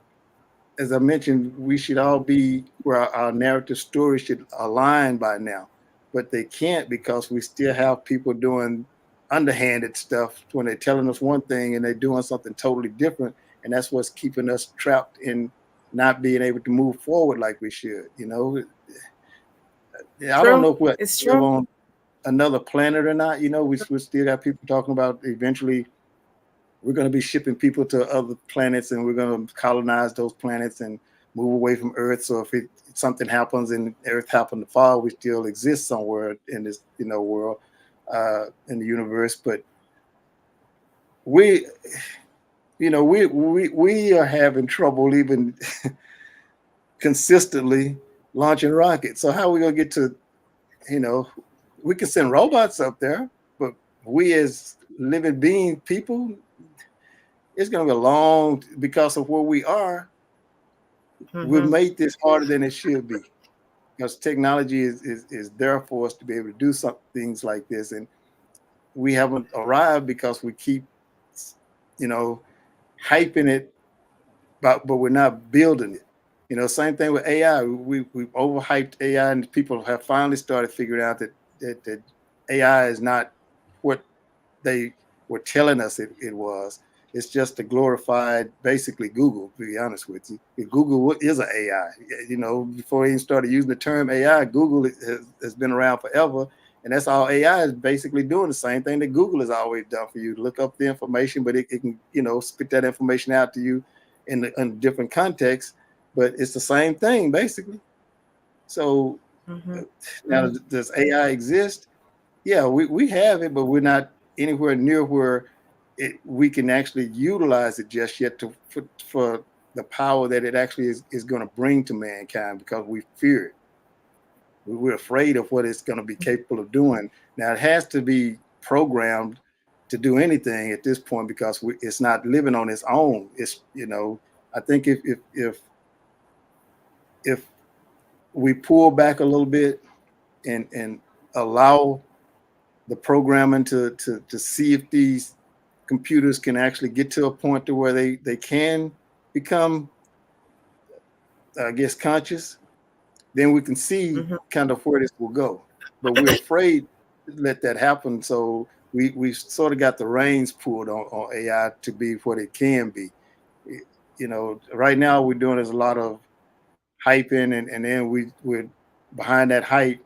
as I mentioned, we should all be where our narrative story should align by now, but they can't because we still have people doing underhanded stuff when they're telling us one thing and they're doing something totally different. And that's what's keeping us trapped in not being able to move forward like we should. I don't know True. if we It's live true. on another planet or not. We still got people talking about eventually we're going to be shipping people to other planets and we're going to colonize those planets and move away from Earth. So if something happens and Earth happened to fall, we still exist somewhere in this, world, in the universe. But we, we are having trouble even consistently launching rockets. So how are we going to get to, you know, we can send robots up there, but we as living being people, it's going to be long because of where we are. We've Mm-hmm. made this harder than it should be because technology is there for us to be able to do some things like this. And we haven't arrived because we keep, you know, hyping it, but we're not building it. Same thing with AI. We've overhyped AI and people have finally started figuring out that AI is not what they were telling us it was. It's just a glorified, basically Google. To be honest with you, Google is an AI. Before they even started using the term AI, Google has been around forever, and that's all AI is basically doing. The same thing that Google has always done for you: look up the information, but it can spit that information out to you in different contexts. But it's the same thing basically. So Mm-hmm. now, does AI exist? Yeah, we have it, but we're not anywhere near where we can actually utilize it just yet for the power that it actually is going to bring to mankind because we fear it. We're afraid of what it's going to be capable of doing. Now, it has to be programmed to do anything at this point because it's not living on its own. I think if we pull back a little bit and allow the programming to see if these computers can actually get to a point to where they can become, I guess, conscious, then we can see Mm-hmm. kind of where this will go. But we're afraid to let that happen. So we sort of got the reins pulled on AI to be what it can be. Right now we're doing is a lot of hyping and then we're behind that hype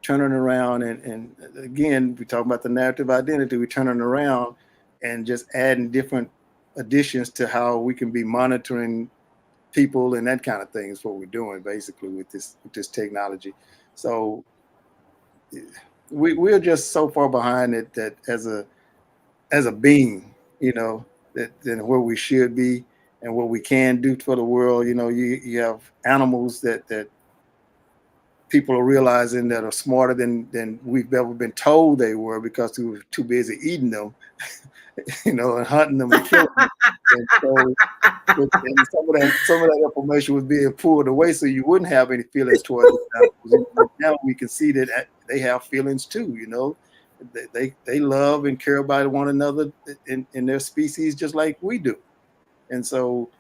turning around and again we talk about the narrative identity, we're turning around and just adding different additions to how we can be monitoring people and that kind of thing is what we're doing basically with this technology. So we're just so far behind it that as a being, that than where we should be and what we can do for the world. You have animals that people are realizing that are smarter than we've ever been told they were because we were too busy eating them, and hunting them and killing them. And so, and some of that information was being pulled away, so you wouldn't have any feelings towards the animals. And now we can see that they have feelings too. They love and care about one another in their species just like we do. And so,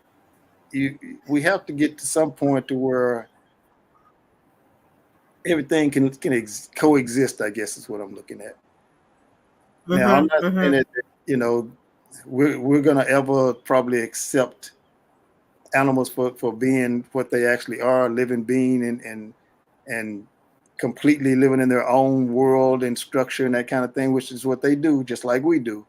we have to get to some point to where everything can coexist, I guess is what I'm looking at. Now, I'm Mm-hmm. not saying Mm-hmm. that, we're gonna ever probably accept animals for being what they actually are, a living being and completely living in their own world and structure and that kind of thing, which is what they do, just like we do.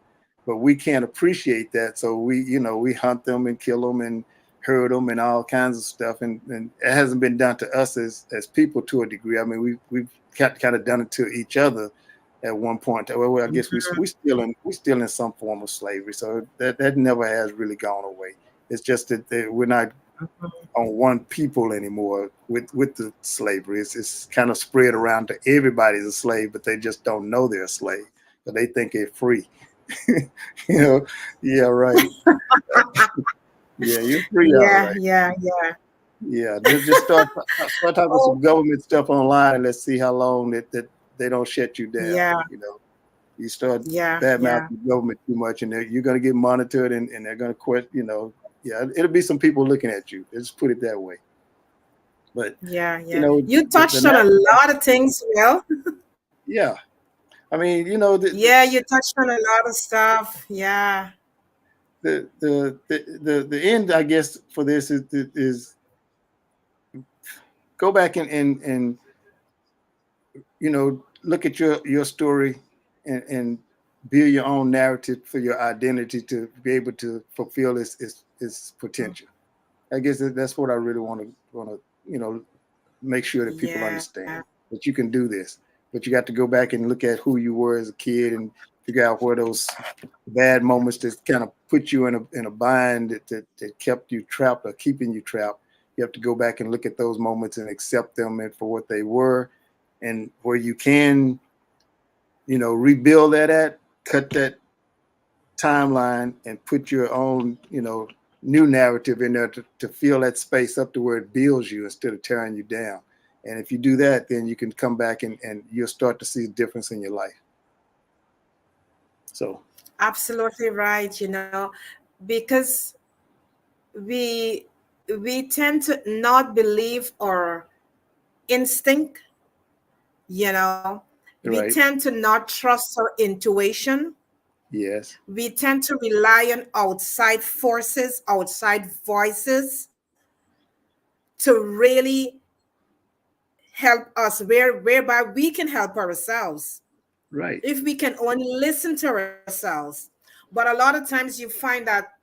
But we can't appreciate that, so we hunt them and kill them and herd them and all kinds of stuff, and it hasn't been done to us as people to a degree. I mean, we've kind of done it to each other at one point. Well, I guess we still in some form of slavery, so that never has really gone away. It's just that we're not on one people anymore with the slavery. It's kind of spread around to everybody's a slave, but they just don't know they're a slave. So they think they're free. you know, yeah, right. Yeah, you're free, all Yeah, right. yeah, yeah, Yeah, just start talking oh, some government stuff online and let's see how long that they don't shut you down. yeah, You start yeah, bad yeah. mouthing the government too much, and you're going to get monitored, and they're going to quit. yeah, it'll be some people looking at you. Let's put it that way. But Yeah. you know, You the touched on a natural, lot of things, Will. yeah. I mean, you know, Yeah, you touched on a lot of stuff. Yeah. the end, I guess, for this is go back and you know, look at your story and build your own narrative for your identity to be able to fulfill its potential. I guess that's what I really want to you know, make sure that people Yeah. understand that you can do this. But you got to go back and look at who you were as a kid and figure out where those bad moments that kind of put you in a bind that kept you trapped or keeping you trapped. You have to go back and look at those moments and accept them and for what they were, and where you can, you know, rebuild cut that timeline and put your own, you know, new narrative in there to fill that space up to where it builds you instead of tearing you down. And if you do that, then you can come back and you'll start to see a difference in your life. So Absolutely right, because we we tend to not believe our instinct, you know. We right. tend to not trust our intuition. Yes. We tend to rely on outside forces, outside voices to really help us whereby we can help ourselves Right. if we can only listen to ourselves. But a lot of times you find that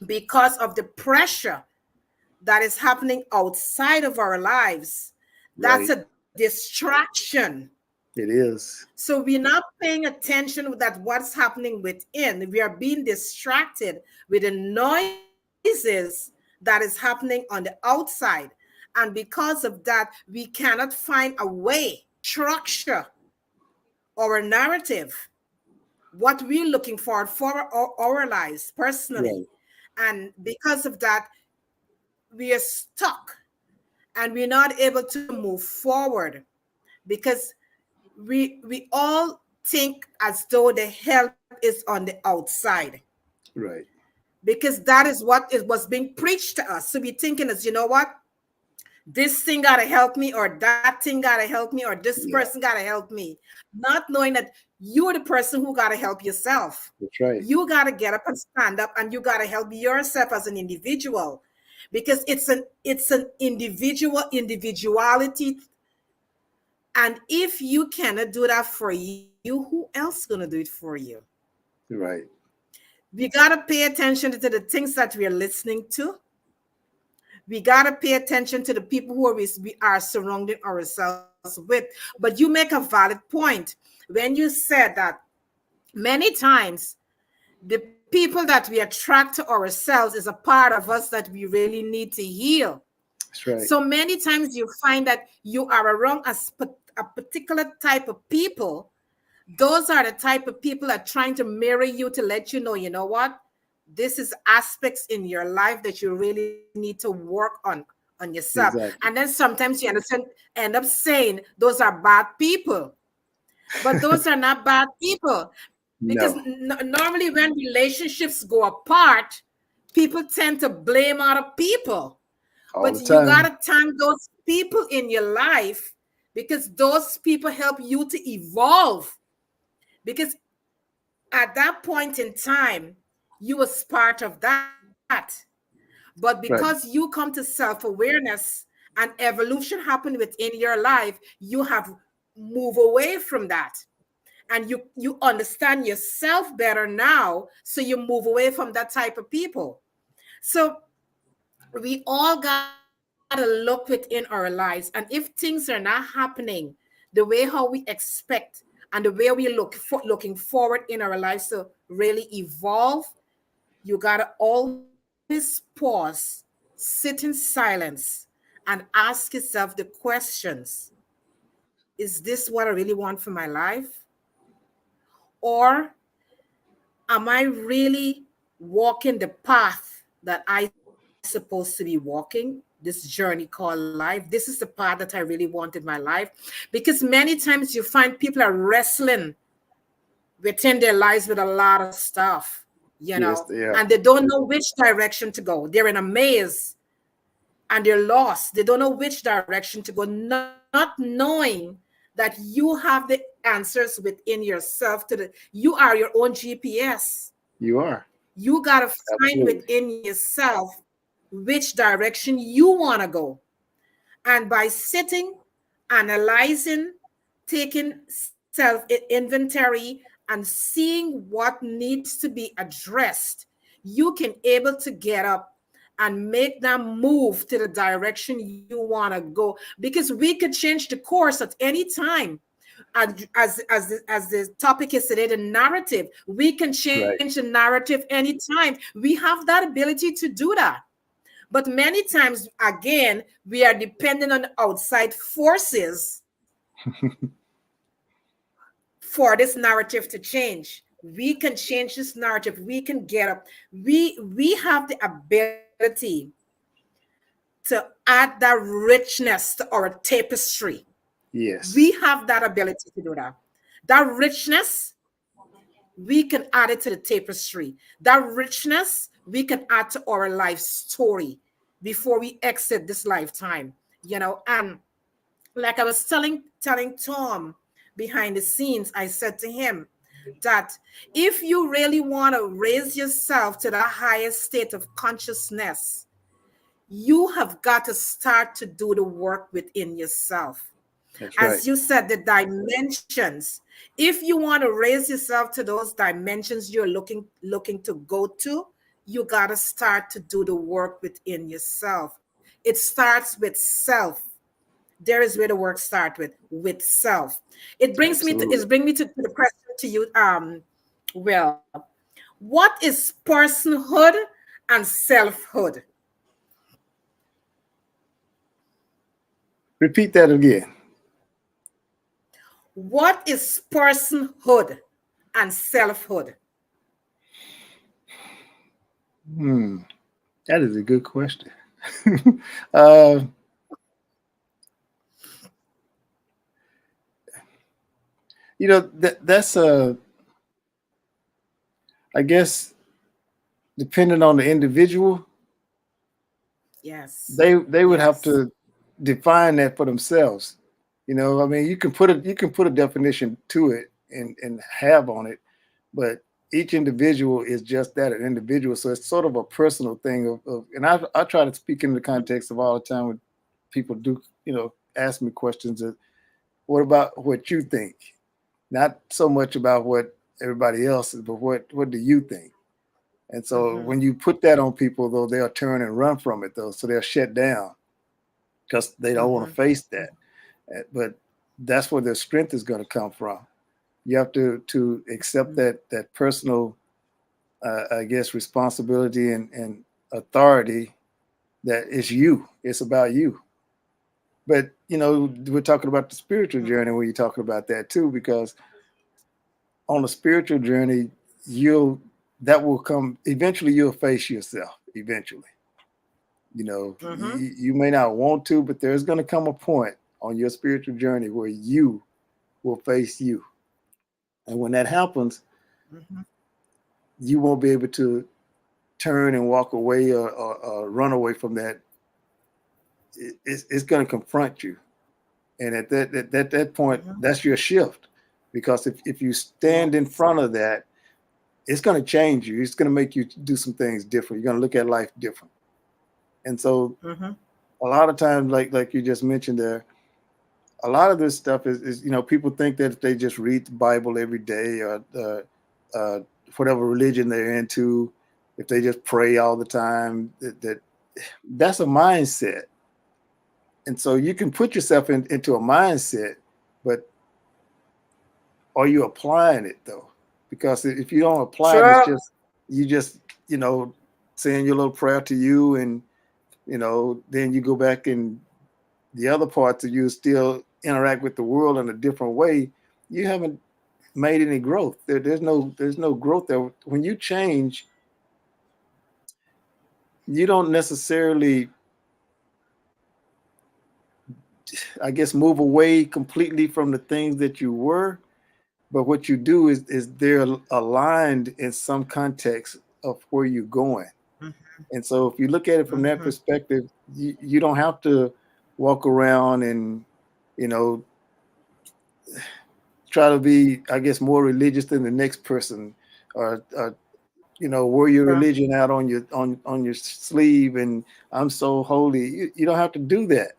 because of the pressure that is happening outside of our lives, that's Right. a distraction. It is. So we're not paying attention that what's happening within. We are being distracted with the noises that is happening on the outside. And because of that, we cannot find a way to structure our narrative, what we're looking for our lives personally. Right. And because of that, we are stuck and we're not able to move forward because we all think as though the help is on the outside, Right. because that is what it was being preached to us. So we're thinking as, what, this thing gotta help me, or that thing gotta help me, or this person Yeah. gotta help me, not knowing that you're the person who gotta help yourself. That's right. You gotta get up and stand up, and you gotta help yourself as an individual, because it's an individuality. And if you cannot do that for you, who else gonna do it for you? Right. We gotta pay attention to the things that we are listening to. We gotta pay attention to the people who we are surrounding ourselves with. But you make a valid point when you said that many times the people that we attract to ourselves is a part of us that we really need to heal. That's right. So many times you find that you are around a particular type of people. Those are the type of people that are trying to mirror you to let you know what? This is aspects in your life that you really need to work on yourself. And then Exactly. sometimes you end up saying those are bad people. But those are not bad people, because No. normally when relationships go apart, people tend to blame other people. All But the you got time. to thank those people in your life, because those people help you to evolve. Because at that point in time, you was part of that. But because Right. you come to self-awareness and evolution happened within your life, you have moved away from that. And you understand yourself better now. So you move away from that type of people. So we all got to look within our lives. And if things are not happening the way how we expect and the way we looking forward in our lives to really evolve, you got to always pause, sit in silence, and ask yourself the questions: is this what I really want for my life? Or am I really walking the path that I supposed to be walking? This journey called life. This is the path that I really want in my life. Because many times you find people are wrestling within their lives with a lot of stuff. Yes, they are. and they don't know which direction to go. They're in a maze and they're lost. They don't know which direction to go, not knowing that you have the answers within yourself. You are your own GPS. You are. You got to find Absolutely. within yourself which direction you want to go. And by sitting, analyzing, taking self inventory, and seeing what needs to be addressed, you can able to get up and make them move to the direction you want to go, because we could change the course at any time. And as the topic is today, the narrative, we can change Right. the narrative anytime. We have that ability to do that. But many times, again, we are dependent on outside forces for this narrative to change. We can change this narrative. We can get up. We have the ability to add that richness to our tapestry. We Yes. have that ability to do that. That richness, we can add it to the tapestry. That richness, we can add to our life story before we exit this lifetime. And like I was telling Tom behind the scenes, I said to him that if you really want to raise yourself to the highest state of consciousness, you have got to start to do the work within yourself. That's right. As you said, the dimensions. If you want to raise yourself to those dimensions you're looking to go to, you got to start to do the work within yourself. It starts with self. There is where the work starts with self. Absolutely. It brings me to the question to you. Well, what is personhood and selfhood? Repeat that again. What is personhood and selfhood? Hmm. That is a good question. uh, that's I guess depending on the individual, Yes. they would have Yes. to define that for themselves. I mean, you can put a definition to it and have on it, but each individual is just that, an individual. So it's sort of a personal thing and I try to speak in the context of all the time when people do, ask me questions of what about what you think? Not so much about what everybody else is, but what do you think? And so Mm-hmm. when you put that on people, though, they'll turn and run from it, though. So they'll shut down because they don't want Mm-hmm. to face that. But that's where their strength is going to come from. You have to accept that personal, I guess, responsibility and authority that it's you. It's about you. But we're talking about the spiritual journey when you're talking about that too, because on a spiritual journey, that will come eventually. You'll face yourself eventually. Mm-hmm. You may not want to, but there's going to come a point on your spiritual journey where you will face you. And when that happens, Mm-hmm. you won't be able to turn and walk away or run away from that. It's going to confront you. And at that point, Mm-hmm. that's your shift. Because if you stand in Yes. front of that, it's going to change you. It's going to make you do some things different. You're going to look at life different. And so Mm-hmm. a lot of times, like you just mentioned there, a lot of this stuff is people think that if they just read the Bible every day or uh, whatever religion they're into, if they just pray all the time, that's a mindset. And so you can put yourself into a mindset, but are you applying it though? Because if you don't apply it, it's Sure. just you just saying your little prayer to you, and then you go back and the other parts of you still interact with the world in a different way. You haven't made any growth. There's no growth there. When you change, you don't necessarily, I guess, move away completely from the things that you were. But what you do is they're aligned in some context of where you're going. Mhm. And so if you look at it from that Mhm. perspective, you don't have to walk around and, you know, try to be, I guess, more religious than the next person, or you know, wear your Sure. religion out on your on your sleeve, and I'm so holy. You don't have to do that.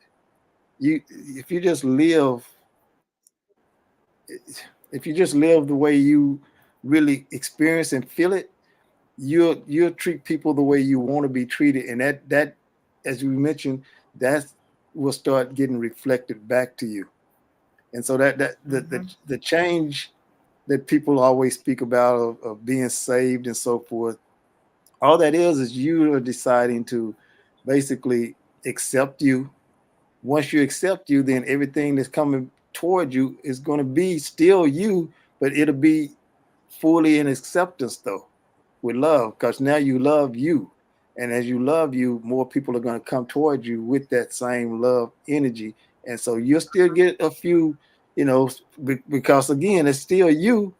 You if you just live if you just live the way you really experience and feel it, you'll treat people the way you want to be treated, and that as you mentioned, that will start getting reflected back to you. And so that Mhm. the change that people always speak about of being saved and so forth, all that is you are deciding to basically accept you. Once you accept you, then everything that's coming toward you is going to be still you, but it'll be fully in acceptance though, with love, because now you love you. And as you love you, more people are going to come toward you with that same love energy. And so you'll still get a few, you know, because again, it's still you.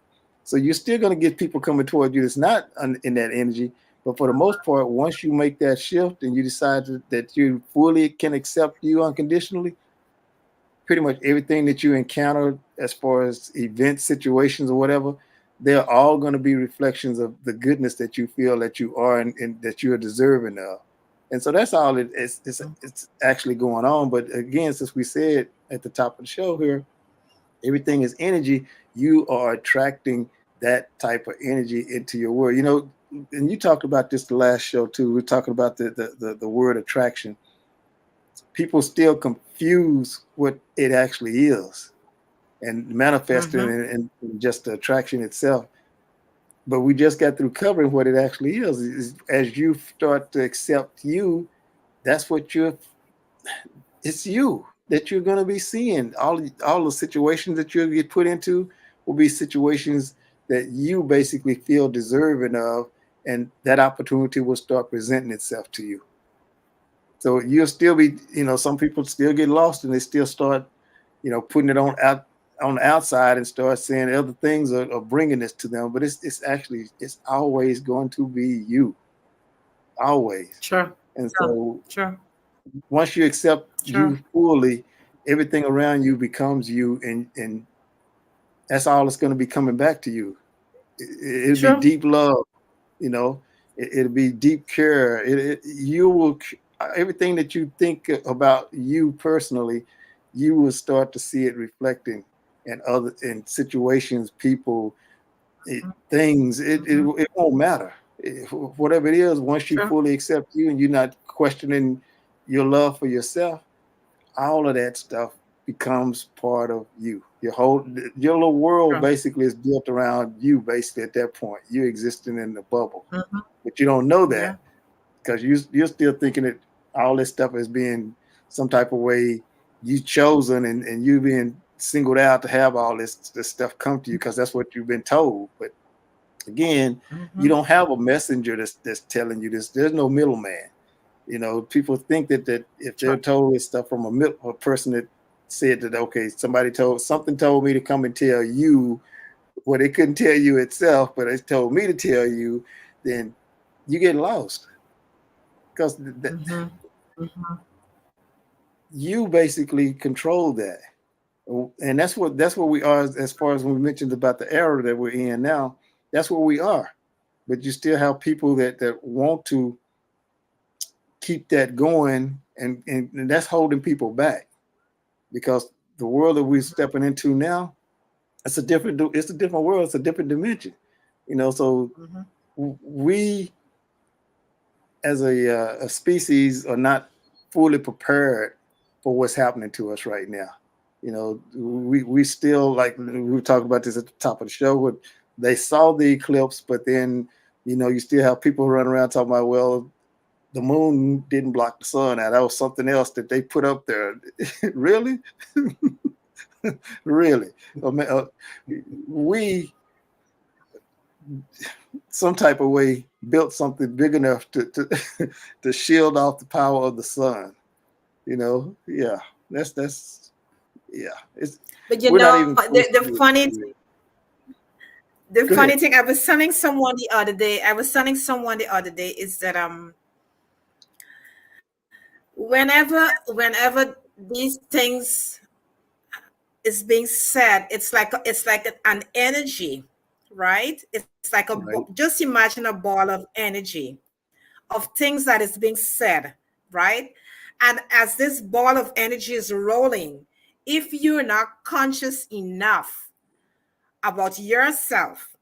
So you're still going to get people coming toward you that's not in that energy. But for the most part, once you make that shift and you decide that you fully can accept you unconditionally, pretty much everything that you encounter as far as events, situations, or whatever, they're all going to be reflections of the goodness that you feel that you are and that you are deserving of. And so that's all it's actually going on. But again, since we said at the top of the show here, everything is energy. You are attracting that type of energy into your world. You know, and you talked about this the last show too. We're talking about the word attraction. People still confuse what it actually is and manifesting Mhm. and just the attraction itself. But we just got through covering what it actually is as you start to accept you, that's what it's you that you're going to be seeing. All the situations that you'll get put into will be situations that you basically feel deserving of, and that opportunity will start presenting itself to you. So you'll still be, you know, some people still get lost and they still start, you know, putting it on the outside and start saying other things are bringing this to them. But it's actually it's always going to be you, always. Sure. And Sure. so Sure. once you accept Sure. you fully, everything around you becomes you, and that's all that's going to be coming back to you. It'll be Sure. deep love, you know. It'll be deep care. You will everything that you think about you personally, you will start to see it reflecting in other in situations, people, things. Mhm. It won't matter. Whatever it is, once you Sure. fully accept you and you're not questioning your love for yourself, all of that stuff becomes part of you. Your little world Sure. basically is built around you. Basically, at that point, you existing in the bubble, Mhm. but you don't know Yeah. that because you're still thinking that all this stuff is being some type of way you chosen and you being singled out to have all this stuff come to you because that's what you've been told. But again, you Mhm. don't have a messenger that's telling you this. There's no middleman. You know, people think that if they're Sure. told this stuff from a person that said that, okay, something told me to come and tell you what it couldn't tell you itself, but it told me to tell you, then you get lost because Mhm. Mhm. you basically control that. And that's what we are as far as when we mentioned about the era that we're in now. That's where we are. But you still have people that want to keep that going, and that's holding people back because the world that we're stepping into now, it's a different world, it's a different dimension, you know. So Mhm. we as a species are not fully prepared for what's happening to us right now. You know, we still, like we were talking about this at the top of the show, where they saw the eclipse, but then, you know, you still have people running around talking about, well, the moon didn't block the sun out. That was something else that they put up there. Really? Really? I mean, we, some type of way, built something big enough to to shield off the power of the sun. You know? Yeah. That's yeah. It's But we're not even the close to funny it. The Go funny ahead. thing, I was telling someone the other day, is that whenever these things is being said, it's like an energy, right? It's like Right. just imagine a ball of energy of things that is being said, right? And as this ball of energy is rolling, if you're not conscious enough about yourself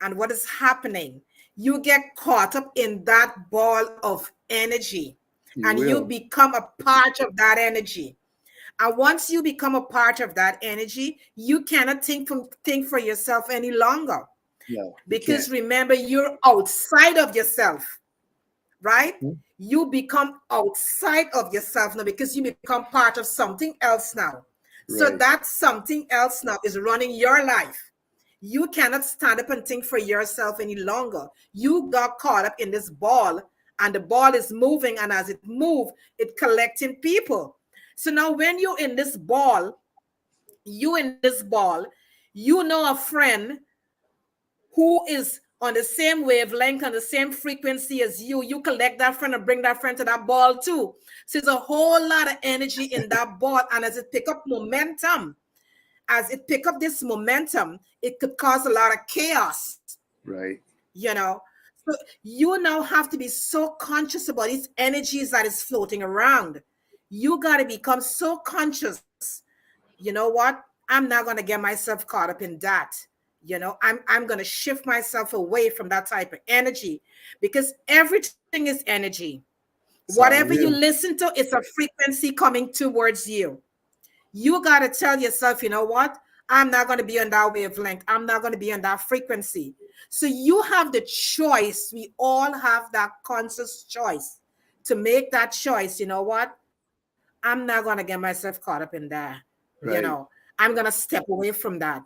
and what is happening, you get caught up in that ball of energy You and you will. become a part of that energy. And once you become a part of that energy, you cannot think for yourself any longer. No, you Because can't. remember, you're outside of yourself, right? Mhm. You become outside of yourself now because you become part of something else now. So Right. that something else now is running your life. You cannot stand up and think for yourself any longer. You got caught up in this ball, and the ball is moving, and as it moves, it collecting people. So now when you're in this ball, you know a friend who is on the same wavelength, on the same frequency as you collect that friend and bring that friend to that ball too. So there's a whole lot of energy in that ball. And as it pick up this momentum, it could cause a lot of chaos, Right. you know. So you now have to be so conscious about these energies that is floating around. You got to become so conscious. You know what? I'm not going to get myself caught up in that. I'm going to shift myself away from that type of energy, because everything is energy. It's all Whatever it you is. listen to, it's a frequency coming towards you. You got to tell yourself, you know what? I'm not going to be on that wavelength. I'm not going to be on that frequency. So you have the choice. We all have that conscious choice to make that choice. You know what? I'm not going to get myself caught up in that. Right. I'm going to step away from that.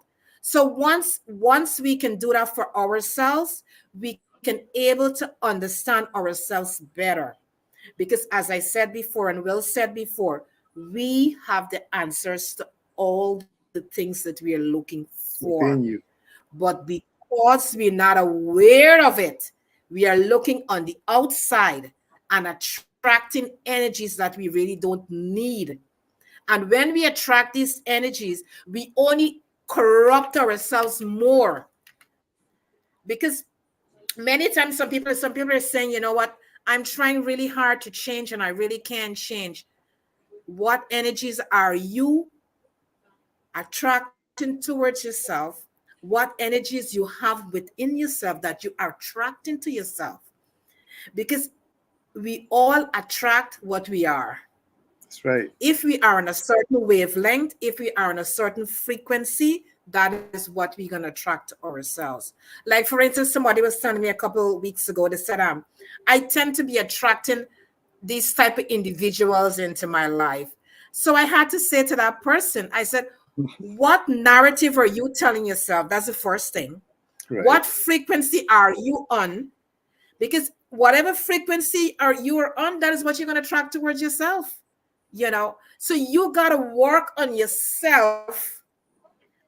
So once we can do that for ourselves, we can able to understand ourselves better. Because as I said before and Will said before, we have the answers to all the things that we are looking It's for. within you. But because we're not aware of it, we are looking on the outside and attracting energies that we really don't need. And when we attract these energies, we only corrupt ourselves more. Because many times some people are saying, you know what, I'm trying really hard to change and I really can't change. What energies are you attracting towards yourself? What energies you have within yourself that you are attracting to yourself? Because we all attract what we are. That's right. If we are on a certain wavelength, if we are on a certain frequency, that is what we're going to attract to ourselves. Like, for instance, somebody was telling me a couple of weeks ago, they said, I tend to be attracting these type of individuals into my life. So I had to say to that person, I said, what narrative are you telling yourself? That's the first thing. Right. What frequency are you on? Because whatever frequency are you are on, that is what you're going to attract towards yourself. So you got to work on yourself.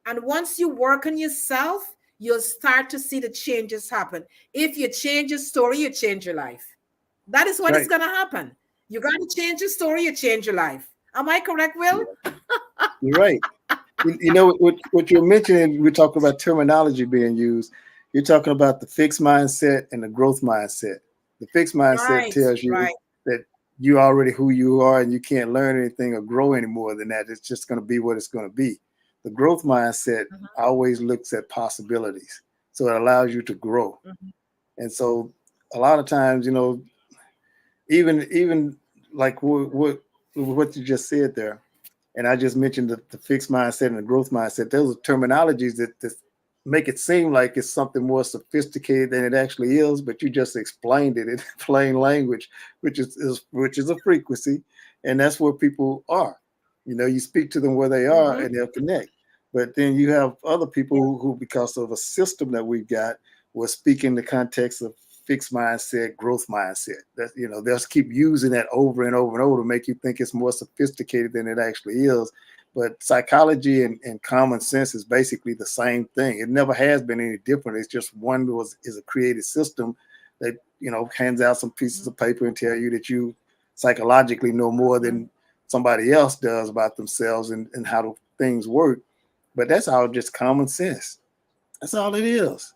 And once you work on yourself, you'll start to see the changes happen. If you change your story, you change your life. That is what is Right. going to happen. You got to change your story, you change your life. Am I correct, Yeah. Will? You're right. You know what you're mentioning, we're talking about terminology being used. You're talking about the fixed mindset and the growth mindset. The fixed mindset Right, tells you right. that you're already who you are and you can't learn anything or grow any more than that. It's just going to be what it's going to be. The growth mindset Mhm, always looks at possibilities. So it allows you to grow. mhm. And so a lot of times, even like what you just said there, and I just mentioned the fixed mindset and the growth mindset. Those are terminologies that make it seem like it's something more sophisticated than it actually is, but you just explained it in plain language, which is a frequency, and that's where people are. You speak to them where they are, Mhm. and they'll connect. But then you have other people Yeah. who because of a system that we've got, will speak in the context of fixed mindset, growth mindset. That they'll keep using that over and over and over to make you think it's more sophisticated than it actually is. But psychology and common sense is basically the same thing. It never has been any different. It's just one is a created system that, hands out some pieces of paper and tell you that you psychologically know more than somebody else does about themselves and how things work. But that's all just common sense. That's all it is.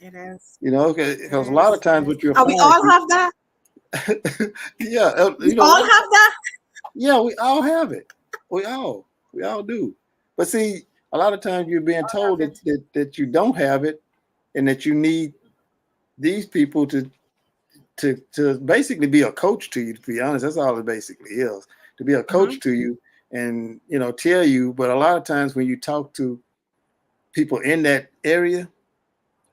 It is. It Because a lot of is. times what you'll And we find, all have that. yeah, We a all lot of have that. yeah, we all have it. We all do. But see, a lot of times you're being told Have it. that you don't have it and that you need these people to basically be a coach to you, to be honest. That's all it basically is. To be a coach to you and tell you. But a lot of times when you talk to people in that area,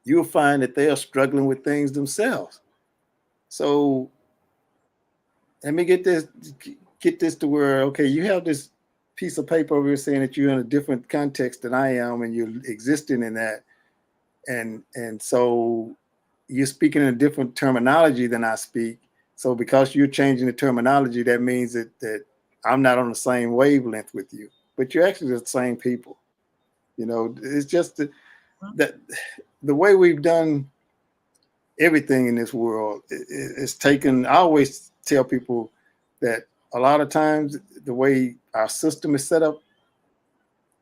you'll find that they are struggling with things themselves. So let me get this to where, okay, you have this piece of paper over here saying that you're in a different context than I am and you're existing in that. And so you're speaking in a different terminology than I speak. So because you're changing the terminology, that means that I'm not on the same wavelength with you, but you're actually the same people. It's just that the way we've done everything in this world is taken. I always tell people that a lot of times the way our system is set up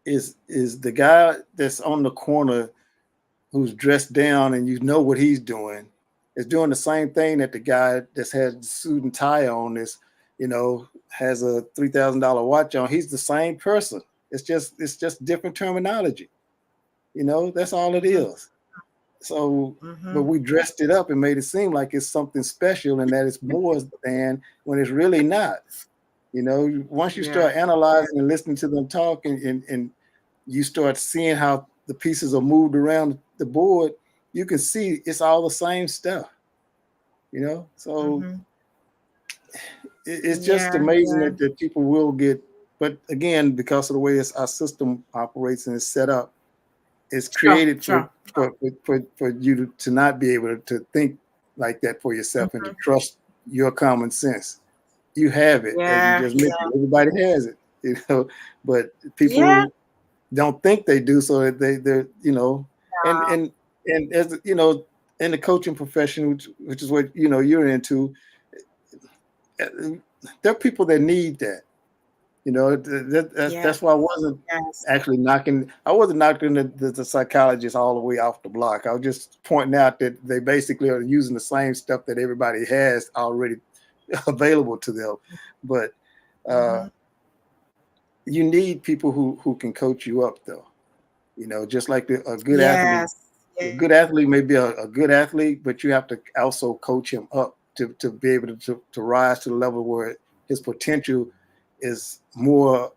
is the guy that's on the corner who's dressed down and what he's doing is doing the same thing that the guy that's had the suit and tie on has a $3,000 watch on. He's the same person. It's just different terminology. That's all it is. So, but we dressed it up and made it seem like it's something special and that it's more than when it's really not. Once you start analyzing and listening to them talk and you start seeing how the pieces are moved around the board, you can see it's all the same stuff. So it's just amazing that people will get, but again, because of the way our system operates and is set up, it's created for you to not be able to think like that for yourself and to trust your common sense. You have it, as you just mentioned. Everybody has it, but people don't think they do, so that they're and as in the coaching profession, which is what you're into, there are people that need that. That's why I wasn't actually knocking. I wasn't knocking the psychologists all the way off the block. I was just pointing out that they basically are using the same stuff that everybody has already available to them. But you need people who can coach you up, though. Just like a good athlete. A good athlete may be a good athlete, but you have to also coach him up to be able to rise to the level where his potential is more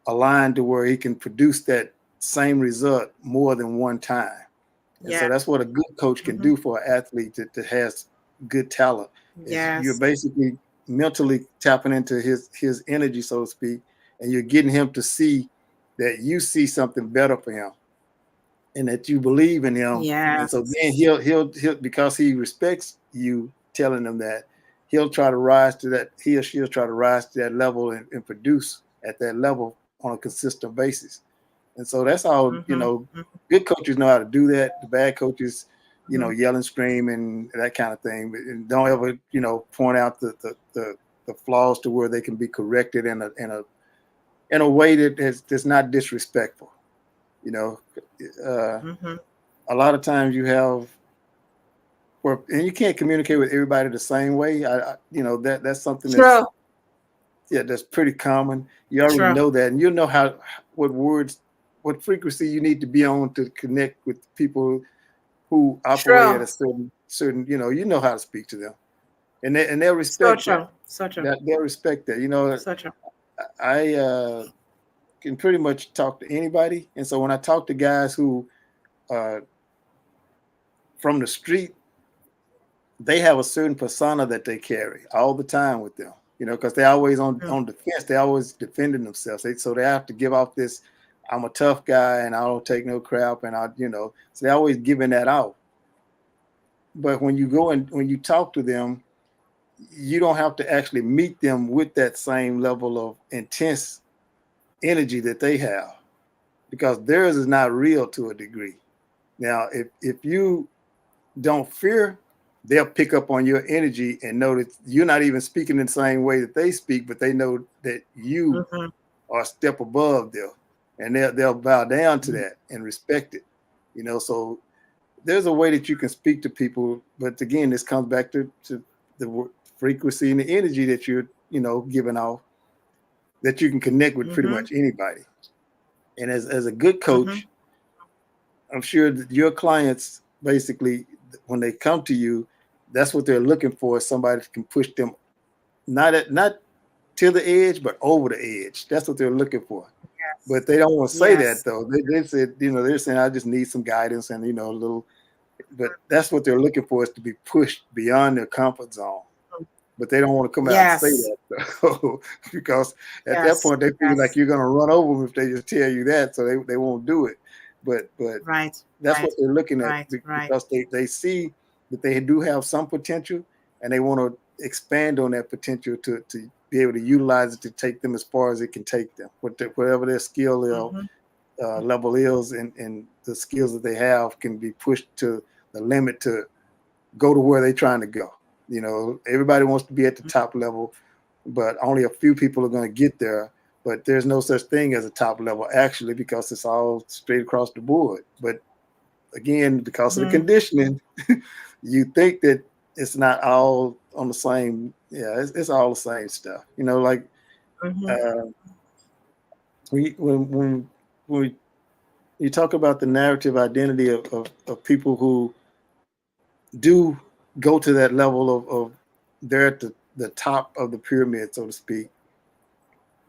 aligned to where he can produce that same result more than one time. And so that's what a good coach can do for an athlete that has good talent. Is you're basically mentally tapping into his energy, so to speak, and you're getting him to see that you see something better for him and that you believe in him. And so then he'll because he respects you telling him that, he'll try to rise to that, he or she'll try to rise to that level and produce at that level on a consistent basis. And so that's how, good coaches know how to do that. The bad coaches, yell and scream and that kind of thing, but don't ever, point out the flaws to where they can be corrected in a way that's not disrespectful. A lot of times you have, and you can't communicate with everybody the same way. That's something that's pretty common. You already know that, and you know what frequency you need to be on to connect with people who operate at a certain. You know how to speak to them, and they'll respect that. They'll respect that. I can pretty much talk to anybody, and so when I talk to guys who from the street, they have a certain persona that they carry all the time with them, because they're always on defense. They're always defending themselves. So they have to give off this, I'm a tough guy and I don't take no crap. And so they're always giving that out. But when you go and when you talk to them, you don't have to actually meet them with that same level of intense energy that they have, because theirs is not real to a degree. Now, if you don't fear, they'll pick up on your energy and know that you're not even speaking in the same way that they speak, but they know that you Mhm. are a step above them, and they'll bow down to that and respect it. So there's a way that you can speak to people, but again, this comes back to the frequency and the energy that you're giving off, that you can connect with pretty Mhm. much anybody. And as a good Mhm. coach, I'm sure that your clients basically, when they come to you, that's what they're looking for, somebody that can push them not to the edge, but over the edge. That's what they're looking for. But Yes. they don't want to say that, Yes. though. They said, they're saying, I just need some guidance and, a little, but that's what they're looking for, is to be pushed beyond their comfort zone. But they don't want to come out and say Yes. that, though, because at that Yes. point they feel like Yes. you're going to run over them if they just tell you that, so they won't do it. But Right. that's what Right. they're looking at, Right. Right. because they see that they do have some potential, and they want to expand on that potential to be able to utilize it to take them as far as it can take them, whatever their skill Mhm. level is, and the skills that they have can be pushed to the limit to go to where they're trying to go. Everybody wants to be at the top level, but only a few people are going to get there. But there's no such thing as a top level, actually, because it's all straight across the board. But again, because of the Mhm. conditioning, you think that it's not all on the same. Yeah, it's all the same stuff. Like Mhm. uh, when you talk about the narrative identity of people who do go to that level of they're at the top of the pyramid, so to speak.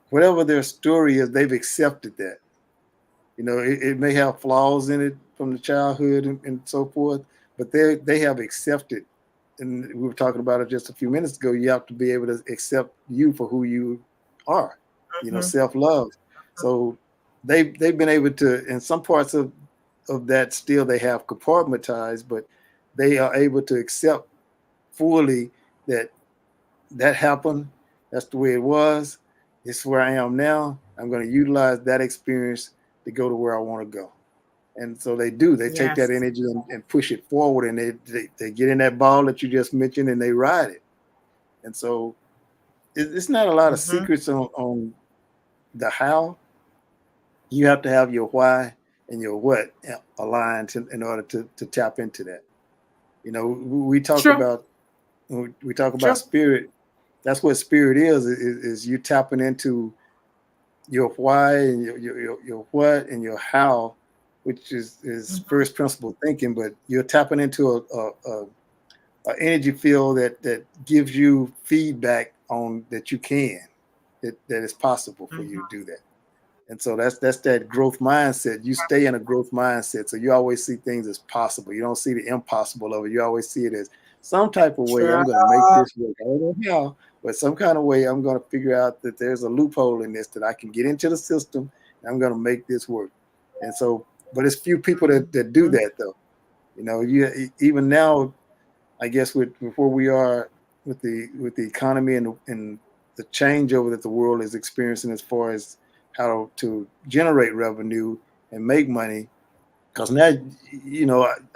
Whatever their story is, they've accepted that. It may have flaws in it from the childhood and so forth, but they have accepted. And we were talking about it just a few minutes ago. You have to be able to accept you for who you are. Mhm. Self-love. So they've been able to, in some parts of that, still they have compartmentalized, but they are able to accept fully that that happened. That's the way it was. It's where I am now. I'm going to utilize that experience to go to where I want to go. And so they do. They take that Yes. energy and push it forward, and they get in that ball that you just mentioned, and they ride it. And so it's not a lot of Mhm. secrets on the how. You have to have your why and your what aligned in order to tap into that. We talk True. about when we talk about True. spirit. That's what spirit is you tapping into your why and your what and your how, which is Mhm. first principle thinking, but you're tapping into a energy field that gives you feedback on that you can, that it's possible for you to Mhm. do that. And so that's that growth mindset. You stay in a growth mindset. So you always see things as possible. You don't see the impossible of it. You always see it as some type of way True. I'm going to make this work. I don't know how, but some kind of way I'm going to figure out that there's a loophole in this that I can get into the system, and I'm going to make this work. And so, but it's few people that do Mhm. that, though. You even now, I guess with where we are with the economy and the changeover that the world is experiencing as far as how to generate revenue and make money. Because now,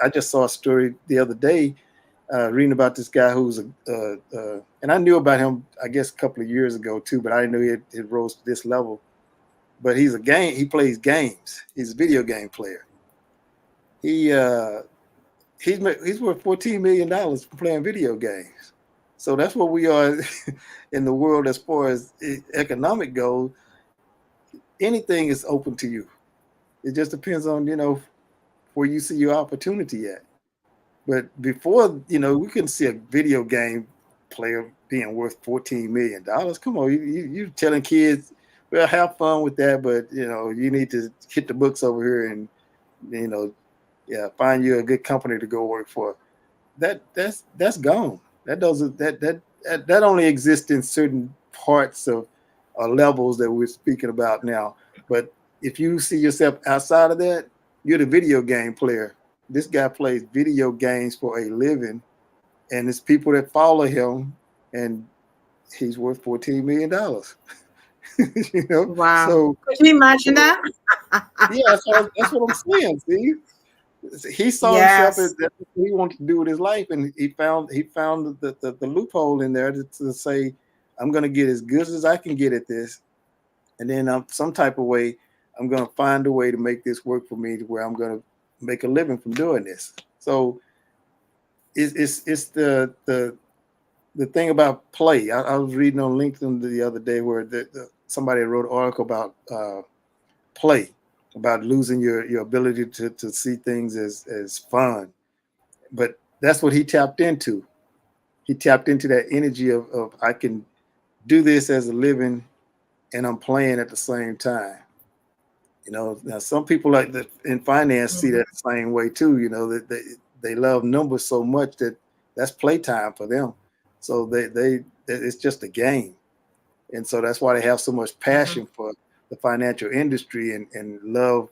I just saw a story the other day, reading about this guy who's and I knew about him, I guess, a couple of years ago too, but I didn't know he rose to this level. But he plays games. He's a video game player. He he's worth $14 million for playing video games. So that's what we are in the world as far as economic goes. Anything is open to you. It just depends on where you see your opportunity at. But before, we couldn't see a video game player being worth $14 million. Come on, you telling kids, well, have fun with that, but you need to hit the books over here and you know, yeah, find you a good company to go work for. That's gone. That doesn't that only exists in certain parts of levels that we're speaking about now. But if you see yourself outside of that, you're the video game player. This guy plays video games for a living, and it's people that follow him, and he's worth $14 million. You know, Wow. so Could you imagine so that? yeah, that's what I'm saying. See, he saw himself as Yes. that's what he wanted to do with his life, and he found the loophole in there to say, I'm going to get as good as I can get at this, and then some type of way I'm going to find a way to make this work for me to where I'm going to make a living from doing this. So it's the thing about play. I was reading on LinkedIn the other day where somebody wrote an article about play, about losing your ability to see things as fun. But that's what he tapped into. He tapped into that energy of I can do this as a living and I'm playing at the same time. You know, now some people like that in finance see Mhm. that the same way too. You know, that they love numbers so much that that's playtime for them. So it's just a game. And so that's why they have so much Mhm. passion for the financial industry and love,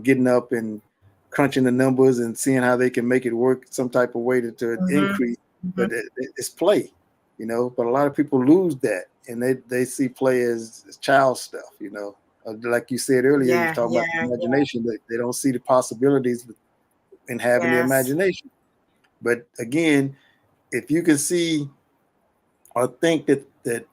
getting up and crunching the numbers and seeing how they can make it work some type of way to Mhm. increase. But Mhm. it's play, but a lot of people lose that and they see play as child stuff. Like you said earlier, you were Yeah. talking about Yeah. the Yeah. imagination. They don't see the possibilities in having the Yes. imagination. But again, if you can see or think that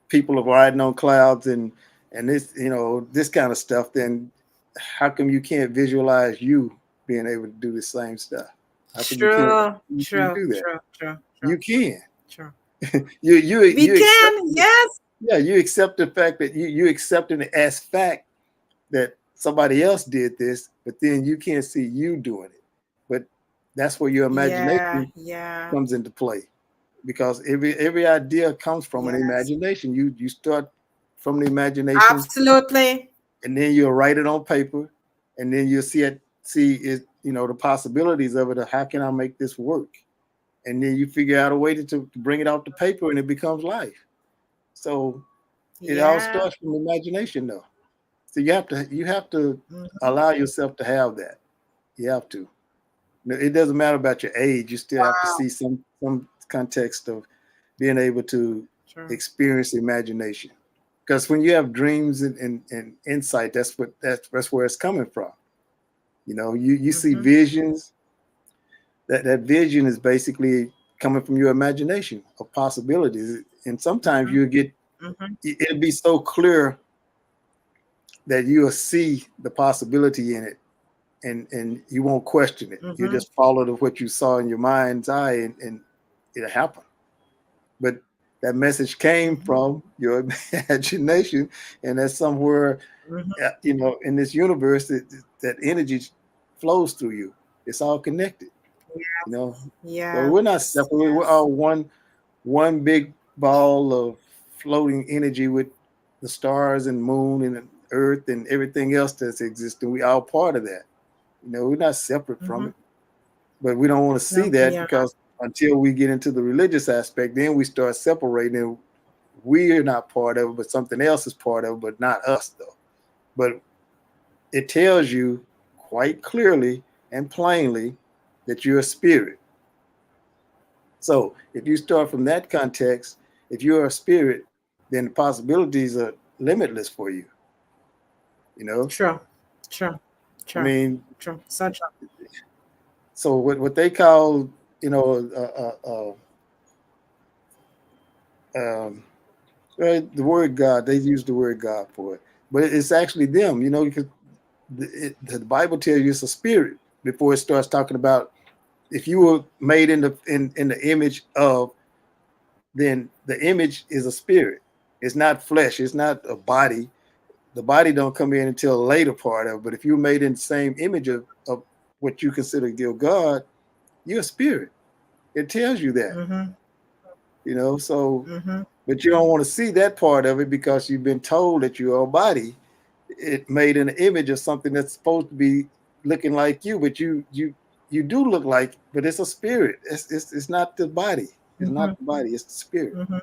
people are riding on clouds and this kind of stuff, then how come you can't visualize you being able to do the same stuff? How come you can't True. you True. do that? True. True. True. You can. True. We You accept, can. Yes. yeah, you accept the fact that you accepting it as fact that somebody else did this, but then you can't see you doing it. But that's where your Yeah. imagination Yeah. comes into play, because every idea comes from an Yes. imagination. You start from the imagination, Absolutely. and then you'll write it on paper, and then you'll see it, the possibilities of it. Of how can I make this work? And then you figure out a way to bring it off the paper, and it becomes life. So it all Yeah. starts from imagination, though. So you have to Mhm. allow yourself to have that. You have to. It doesn't matter about your age. You still have to Wow. see some context of being able to True. experience imagination. Because when you have dreams and insight, that's where it's coming from. You see Mhm. visions. That vision is basically coming from your imagination of possibilities. And sometimes Mhm. you get Mhm. it'll be so clear that you'll see the possibility in it, and you won't question it. You Mhm. just follow what you saw in your mind's eye, and it'll happen. But that message came Mhm. from your imagination, and that's somewhere, Mhm. in this universe that energy flows through you. It's all connected, you know. So we're not Yes. separate. We're Yes. all one big ball of floating energy with the stars and moon and earth and everything else that's existing. We all part of that. We're not separate from Mhm. it, but we don't want to see No, that, you're not. because until we get into the religious aspect, then we start separating. And we're not part of it, but something else is part of it, but not us though. But it tells you quite clearly and plainly that you're a spirit. So if you start from that context, if you're a spirit, then the possibilities are limitless for you. You know, True. True. I True. mean, True. So true. so what they call, you know, uh, uh, um, the word God, they use the word God for it, but it's actually them. Because the Bible tells you it's a spirit before it starts talking about if you were made in the image of, then the image is a spirit. It's not flesh. It's not a body. The body don't come in until a later part of it. But if you're made in the same image of what you consider your God, you're a spirit. It tells you that, Mhm. so, Mhm. but you don't want to see that part of it because you've been told that you're a body. It made in an image of something that's supposed to be looking like you, but you do look like, but it's a spirit. It's not the body. It's not Mhm. the body. It's the spirit. Mhm.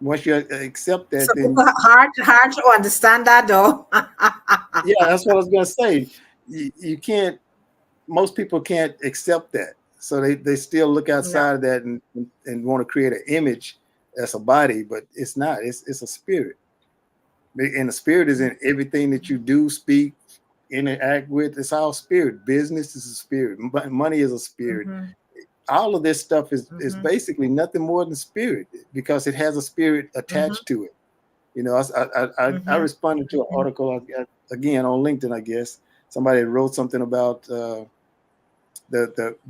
Once you accept that, So then people hard to understand that though. yeah, that's what I was gonna say. You can't. Most people can't accept that, so they still look No. outside of that and want to create an image that's a body, but it's not. It's a spirit. And the spirit is in everything that you do, speak, interact with. It's all spirit. Business is a spirit. Money is a spirit. Mm-hmm. All of this stuff is Mm-hmm. basically nothing more than spirit, because it has a spirit Mm-hmm. attached to it. You know, I Mm-hmm. responded to an article again on LinkedIn. I guess somebody wrote something about the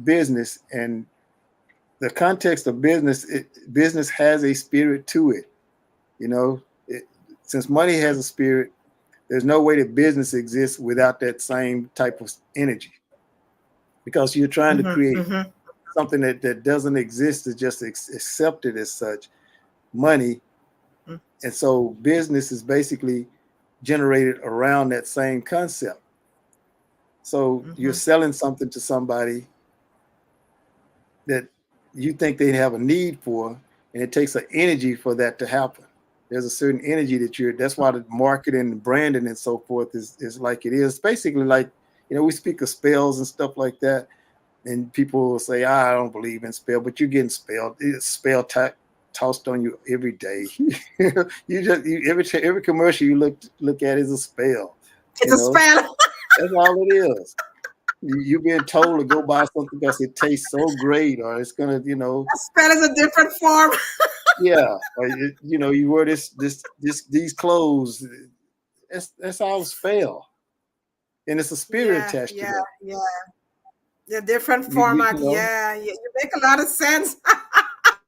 business, and the context of business. Business has a spirit to it. You know, since money has a spirit, there's no way that business exists without that same type of energy, because you're trying to Mm-hmm. create Mm-hmm. something that doesn't exist, is just accepted as such, money. And so business is basically generated around that same concept. So you're Mm-hmm. selling something to somebody that you think they have a need for, and it takes an energy for that to happen. There's a certain energy that's why the marketing and branding and so forth is like it is. Basically, like, we speak of spells and stuff like that, and people will say, I don't believe in spell, but you're getting spelled. It's tossed on you every day. Every commercial you look at is a spell. It's a spell. That's all it is. You're being told to go buy something because it tastes so great, or it's gonna, A spell is a different form. yeah, or you wear these clothes. That's all a spell, and it's a spirit Yeah, attached to yeah, that. yeah. The different You format. know, Yeah, you make a lot of sense.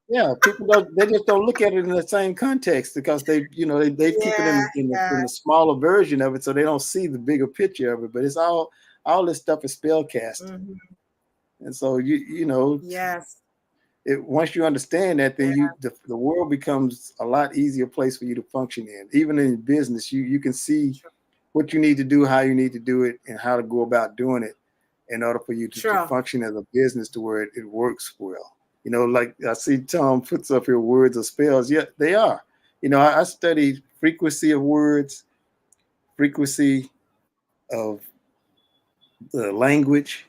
yeah, people they just don't look at it in the same context, because they keep it Yeah, in yeah. the smaller version of it, so they don't see the bigger picture of it. But it's all this stuff is spell casting, Mm-hmm. and so Yes. once you understand that, then the world becomes a lot easier place for you to function in. Even in business, you can see True. what you need to do, how you need to do it, and how to go about doing it in order for you to True. function as a business to where it works well. Like I see Tom puts up here words or spells. Yeah, they are. I studied frequency of words, frequency of the language,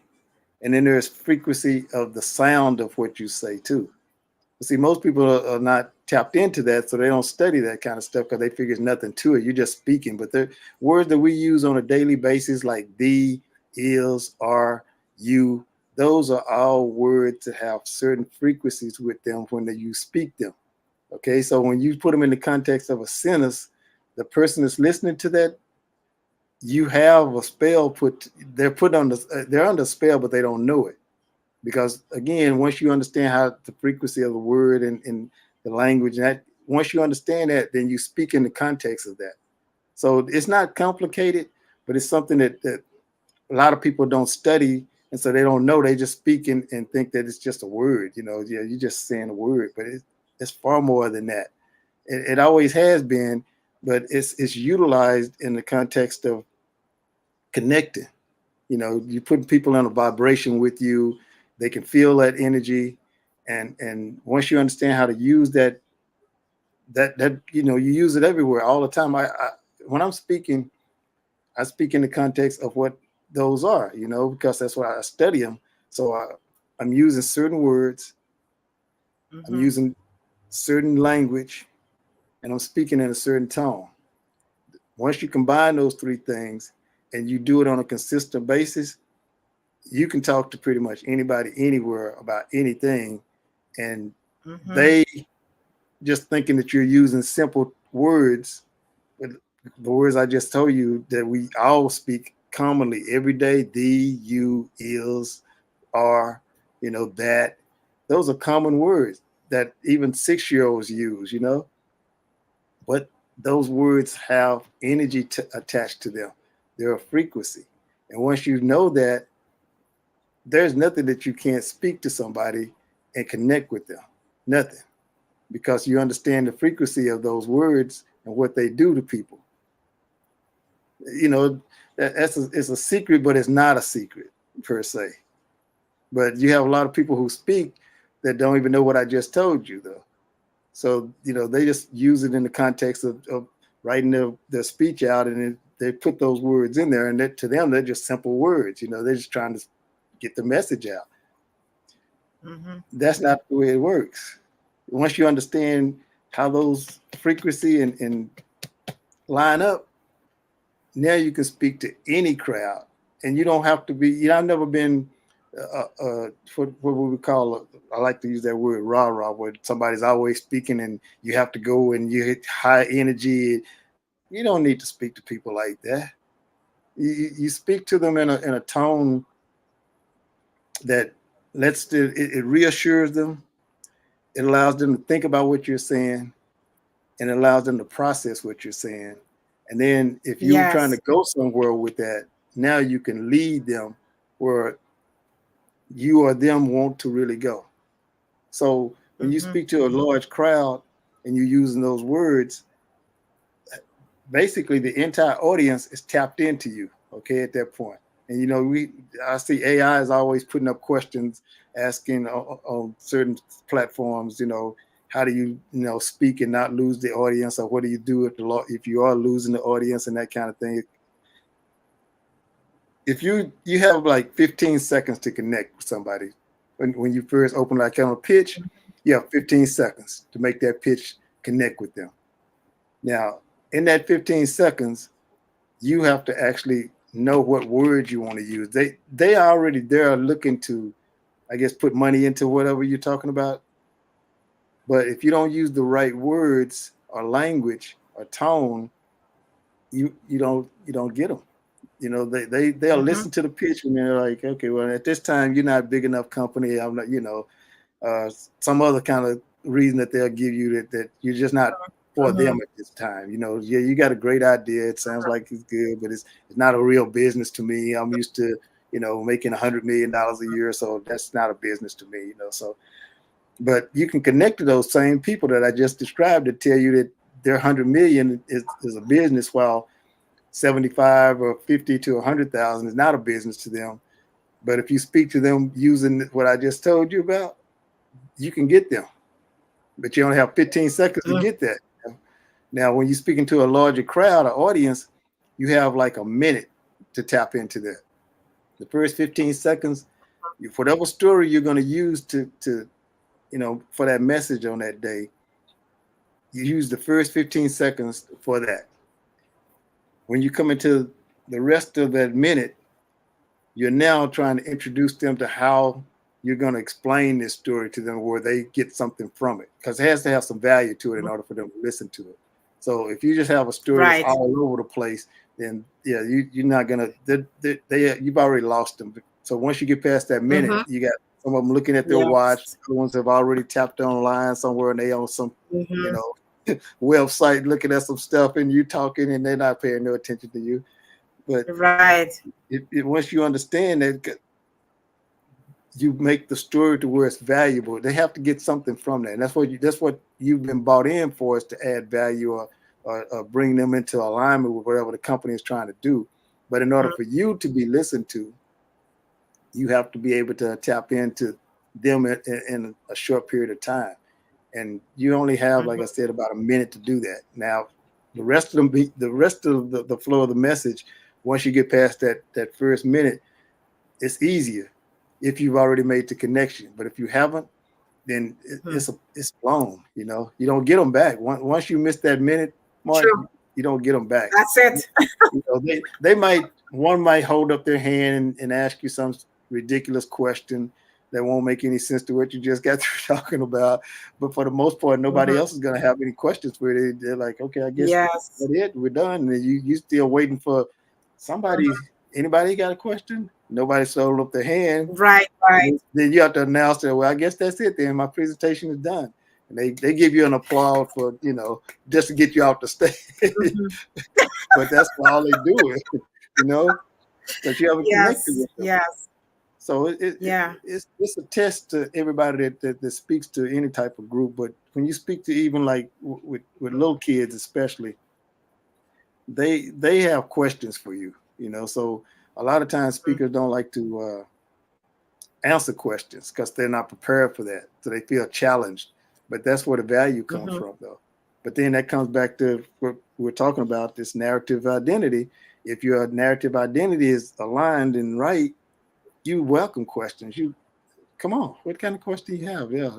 and then there's frequency of the sound of what you say too. See, most people are not tapped into that, so they don't study that kind of stuff because they figure there's nothing to it. You're just speaking. But the words that we use on a daily basis, like thee, is, are, you, those are all words that have certain frequencies with them when you speak them. Okay, so when you put them in the context of a sentence, the person that's listening to that, you have a spell they're under spell, but they don't know it. Because again, once you understand how the frequency of the word and the language, that once you understand that, then you speak in the context of that. So it's not complicated, but it's something that a lot of people don't study, and so they don't know. They just speak and think that it's just a word. Yeah, you're just saying a word, but it's far more than that. It always has been, but it's utilized in the context of connecting. You put people in a vibration with you, they can feel that energy, and once you understand how to use that you use it everywhere all the time. I when I'm speaking, I speak in the context of what those are, because that's why I study them. So I'm using certain words, I'm Mm-hmm. using certain language, and I'm speaking in a certain tone. Once you combine those three things and you do it on a consistent basis, you can talk to pretty much anybody anywhere about anything, and Mm-hmm. they just thinking that you're using simple words, but the words I just told you that we all speak commonly every day, thee, you, is, are, that, those are common words that even 6-year-olds use, but those words have energy attached to them. They're a frequency, and once you know that, there's nothing that you can't speak to somebody and connect with them. Nothing. Because you understand the frequency of those words and what they do to people. It's a secret, but it's not a secret per se. But you have a lot of people who speak that don't even know what I just told you, though. So, they just use it in the context of writing their speech out, and they put those words in there, and to them, they're just simple words. They're just trying to get the message out. Mm-hmm. That's not the way it works. Once you understand how those frequency and line up, now you can speak to any crowd, and you don't have to be. I've never been what we call. I like to use that word rah rah, where somebody's always speaking, and you have to go and you hit high energy. You don't need to speak to people like that. You speak to them in a tone that it reassures them. It allows them to think about what you're saying, and it allows them to process what you're saying. And then if you're trying to Yes. go somewhere with that, now you can lead them where you or them want to really go. So when you speak to a large crowd and you're using those words, basically the entire audience is tapped into you, okay, at that point. And I see AI is always putting up questions, asking on certain platforms, how do you speak and not lose the audience, or what do you do if you are losing the audience and that kind of thing. If you have like 15 seconds to connect with somebody when you first open that kind of pitch, you have 15 seconds to make that pitch connect with them. Now, in that 15 seconds, you have to actually know what words you want to use. They are already there looking to, I guess, put money into whatever you're talking about. But if you don't use the right words or language or tone, you don't get them. They'll listen to the pitch and they're like, okay, well, at this time you're not a big enough company. I'm not, some other kind of reason that they'll give you that you're just not for them at this time. Yeah, you got a great idea. It sounds like it's good, but it's not a real business to me. I'm used to, making $100 million a year. So that's not a business to me, so, but you can connect to those same people that I just described that tell you that their 100 million is a business, while 75 or 50 to 100,000 is not a business to them. But if you speak to them using what I just told you about, you can get them, but you only have 15 seconds to get that. Now, when you're speaking to a larger crowd or audience, you have like a minute to tap into that. The first 15 seconds, whatever story you're going to use to for that message on that day, you use the first 15 seconds for that. When you come into the rest of that minute, you're now trying to introduce them to how you're going to explain this story to them where they get something from it, because it has to have some value to it in order for them to listen to it. So if you just have a story that's all over the place, then yeah, you're not going to, you've already lost them. So once you get past that minute, you got some of them looking at their watch. The ones have already tapped online somewhere and they on some, website looking at some stuff, and you talking and they're not paying no attention to you. But once you understand that, you make the story to where it's valuable. They have to get something from that. And that's what you've been bought in for, is to add value or bring them into alignment with whatever the company is trying to do. But in order for you to be listened to, you have to be able to tap into them in a short period of time. And you only have, like I said, about a minute to do that. Now, the rest of the flow of the message, once you get past that first minute, it's easier if you've already made the connection. But if you haven't, then it's blown. You don't get them back. Once you miss that minute, Mark, you don't get them back. That's it. One might hold up their hand and ask you some ridiculous question that won't make any sense to what you just got through talking about. But for the most part, nobody else is going to have any questions for it. They're like, okay, I guess that's it. We're done. And you still waiting for somebody. Anybody got a question? Nobody sold up their hand. Right. Then you have to announce that, well, I guess that's it then. My presentation is done. And they give you an applause for, just to get you off the stage. But that's all they do it, because you haven't connected with them. Yes. So it's a test to everybody that speaks to any type of group. But when you speak to even like with little kids, especially, they have questions for you, So a lot of times speakers don't like to answer questions because they're not prepared for that. So they feel challenged. But that's where the value comes from, though. But then that comes back to what we're talking about, this narrative identity. If your narrative identity is aligned and right, you welcome questions. You come on. What kind of question do you have? Yeah.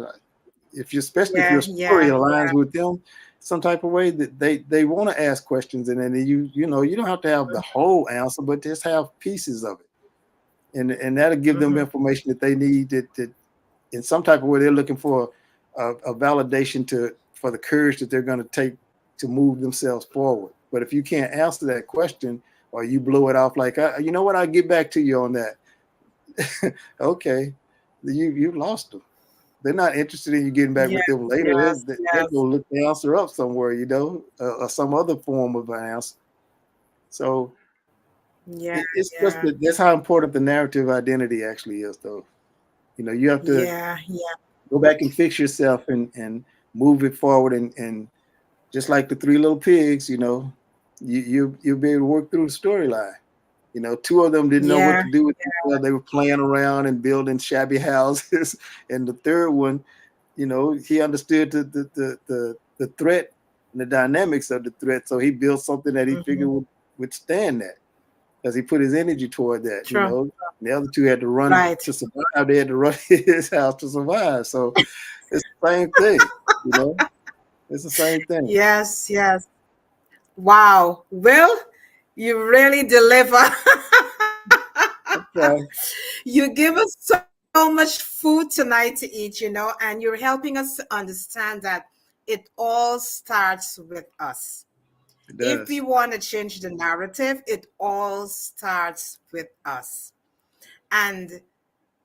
If your story aligns with them, some type of way that they want to ask questions, and then you don't have to have the whole answer, but just have pieces of it, and that'll give them information that they need, that in some type of way they're looking for a validation for the courage that they're going to take to move themselves forward. But if you can't answer that question, or you blow it off like, you know what, I'll get back to you on that. Okay, you lost them. They're not interested in you getting back with them later. They'll go look the answer up somewhere, or some other form of an answer. So it's just that's how important the narrative identity actually is, though. You have to go back and fix yourself and move it forward, and just like the three little pigs, you'll be able to work through the storyline. Two of them didn't know what to do with themselves. They were playing around and building shabby houses, and the third one, he understood the threat and the dynamics of the threat, so he built something that he figured would withstand that, because he put his energy toward that. The other two had to run to survive. They had to run his house to survive. So it's the same thing. It's the same thing. Yes. Wow. Will, you really deliver. Okay. You give us so much food tonight to eat, and you're helping us to understand that it all starts with us. If we want to change the narrative, it all starts with us. And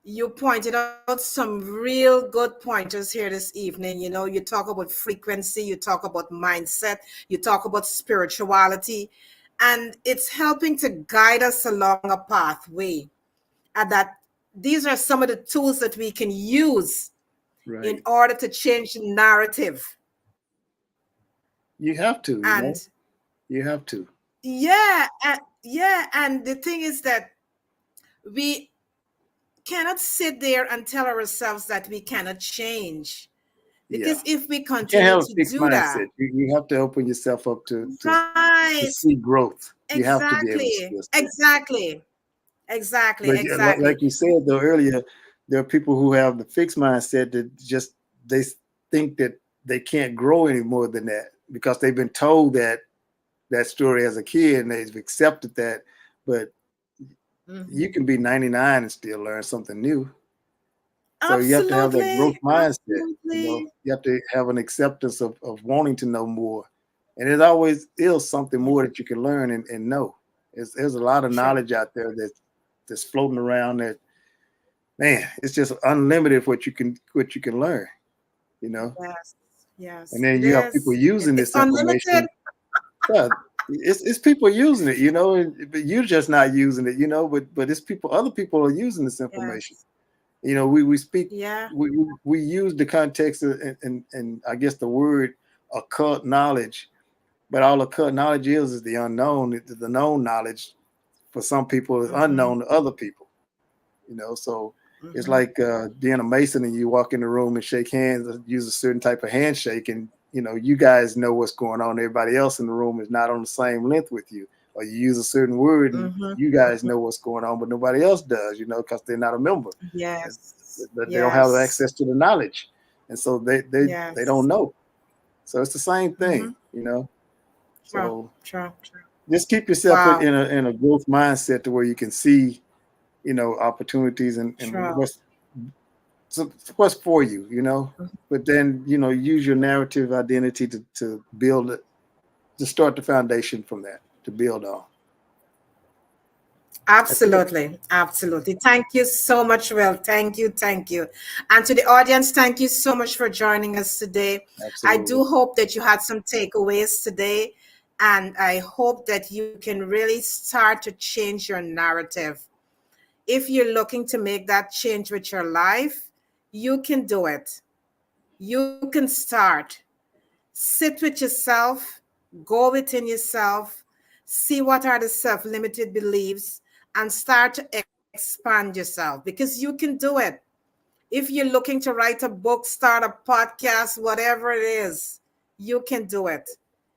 you pointed out some real good pointers here this evening. You talk about frequency, you talk about mindset, you talk about spirituality, and it's helping to guide us along a pathway. And that these are some of the tools that we can use in order to change the narrative. You have to, you have to. And the thing is that we cannot sit there and tell ourselves that we cannot change, because if we continue to do that, you have to open yourself up to see growth. You have to be able to see exactly. Like you said though earlier, there are people who have the fixed mindset that just they think that they can't grow any more than that, because they've been told that story as a kid and they've accepted that. But you can be 99 and still learn something new. So you have to have that growth mindset. You have to have an acceptance of wanting to know more. And there's always is something more that you can learn and know. There's a lot of knowledge out there that's floating around that, man, it's just unlimited what you can learn, Yes. And then you have people using this information. Yeah, it's people using it, but you're just not using it, but it's other people are using this information. We speak, we use the context and I guess the word occult knowledge, but all occult knowledge is the unknown. The known knowledge for some people is unknown to other people, so it's like being a Mason and you walk in the room and shake hands and use a certain type of handshake, and you guys know what's going on. Everybody else in the room is not on the same length with you. Or you use a certain word and you guys know what's going on, but nobody else does, because they're not a member. They don't have access to the knowledge. And so they don't know. So it's the same thing, So true. Just keep yourself in a growth mindset to where you can see, opportunities and what's for you, but then, use your narrative identity to build it, to start the foundation from that, to build on. Absolutely. Thank you so much, Will. Thank you. And to the audience, thank you so much for joining us today. Absolutely. I do hope that you had some takeaways today, and I hope that you can really start to change your narrative. If you're looking to make that change with your life, you can do it. You can start. Sit with yourself, go within yourself, see what are the self-limited beliefs, and start to expand yourself, because you can do it. If you're looking to write a book, start a podcast, whatever it is, you can do it.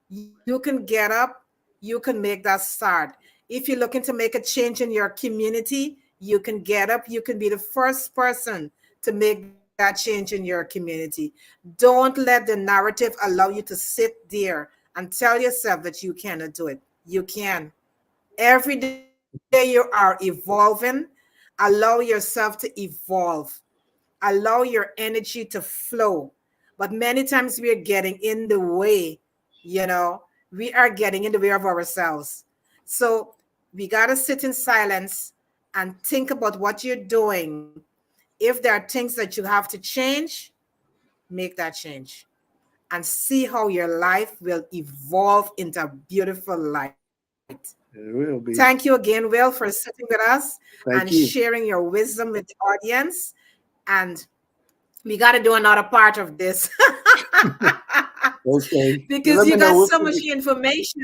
You can get up, you can make that start. If you're looking to make a change in your community, you can get up, you can be the first person to make that that change in your community. Don't let the narrative allow you to sit there and tell yourself that you cannot do it. You can. Every day you are evolving. Allow yourself to evolve. Allow your energy to flow. But many times we are getting in the way, we are getting in the way of ourselves. So we got to sit in silence and think about what you're doing. If there are things that you have to change, make that change and see how your life will evolve into a beautiful light. It will Thank be. you again, Will, for sitting with us and Thank you. sharing your wisdom with the audience. And we got to do another part of this Okay. because Let me you know. got so much information.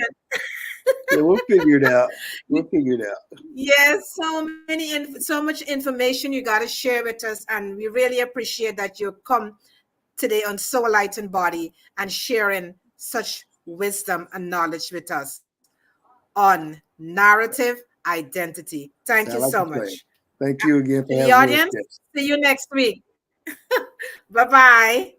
Yeah, we'll figure it out. We'll figure it out. Yes, so much information you got to share with us, and we really appreciate that you come today on Soul Light and Body and sharing such wisdom and knowledge with us on narrative identity. Thank you Sound like so a plan. much. Thank you again To for the having me as audience, guest. see you next week. Bye bye.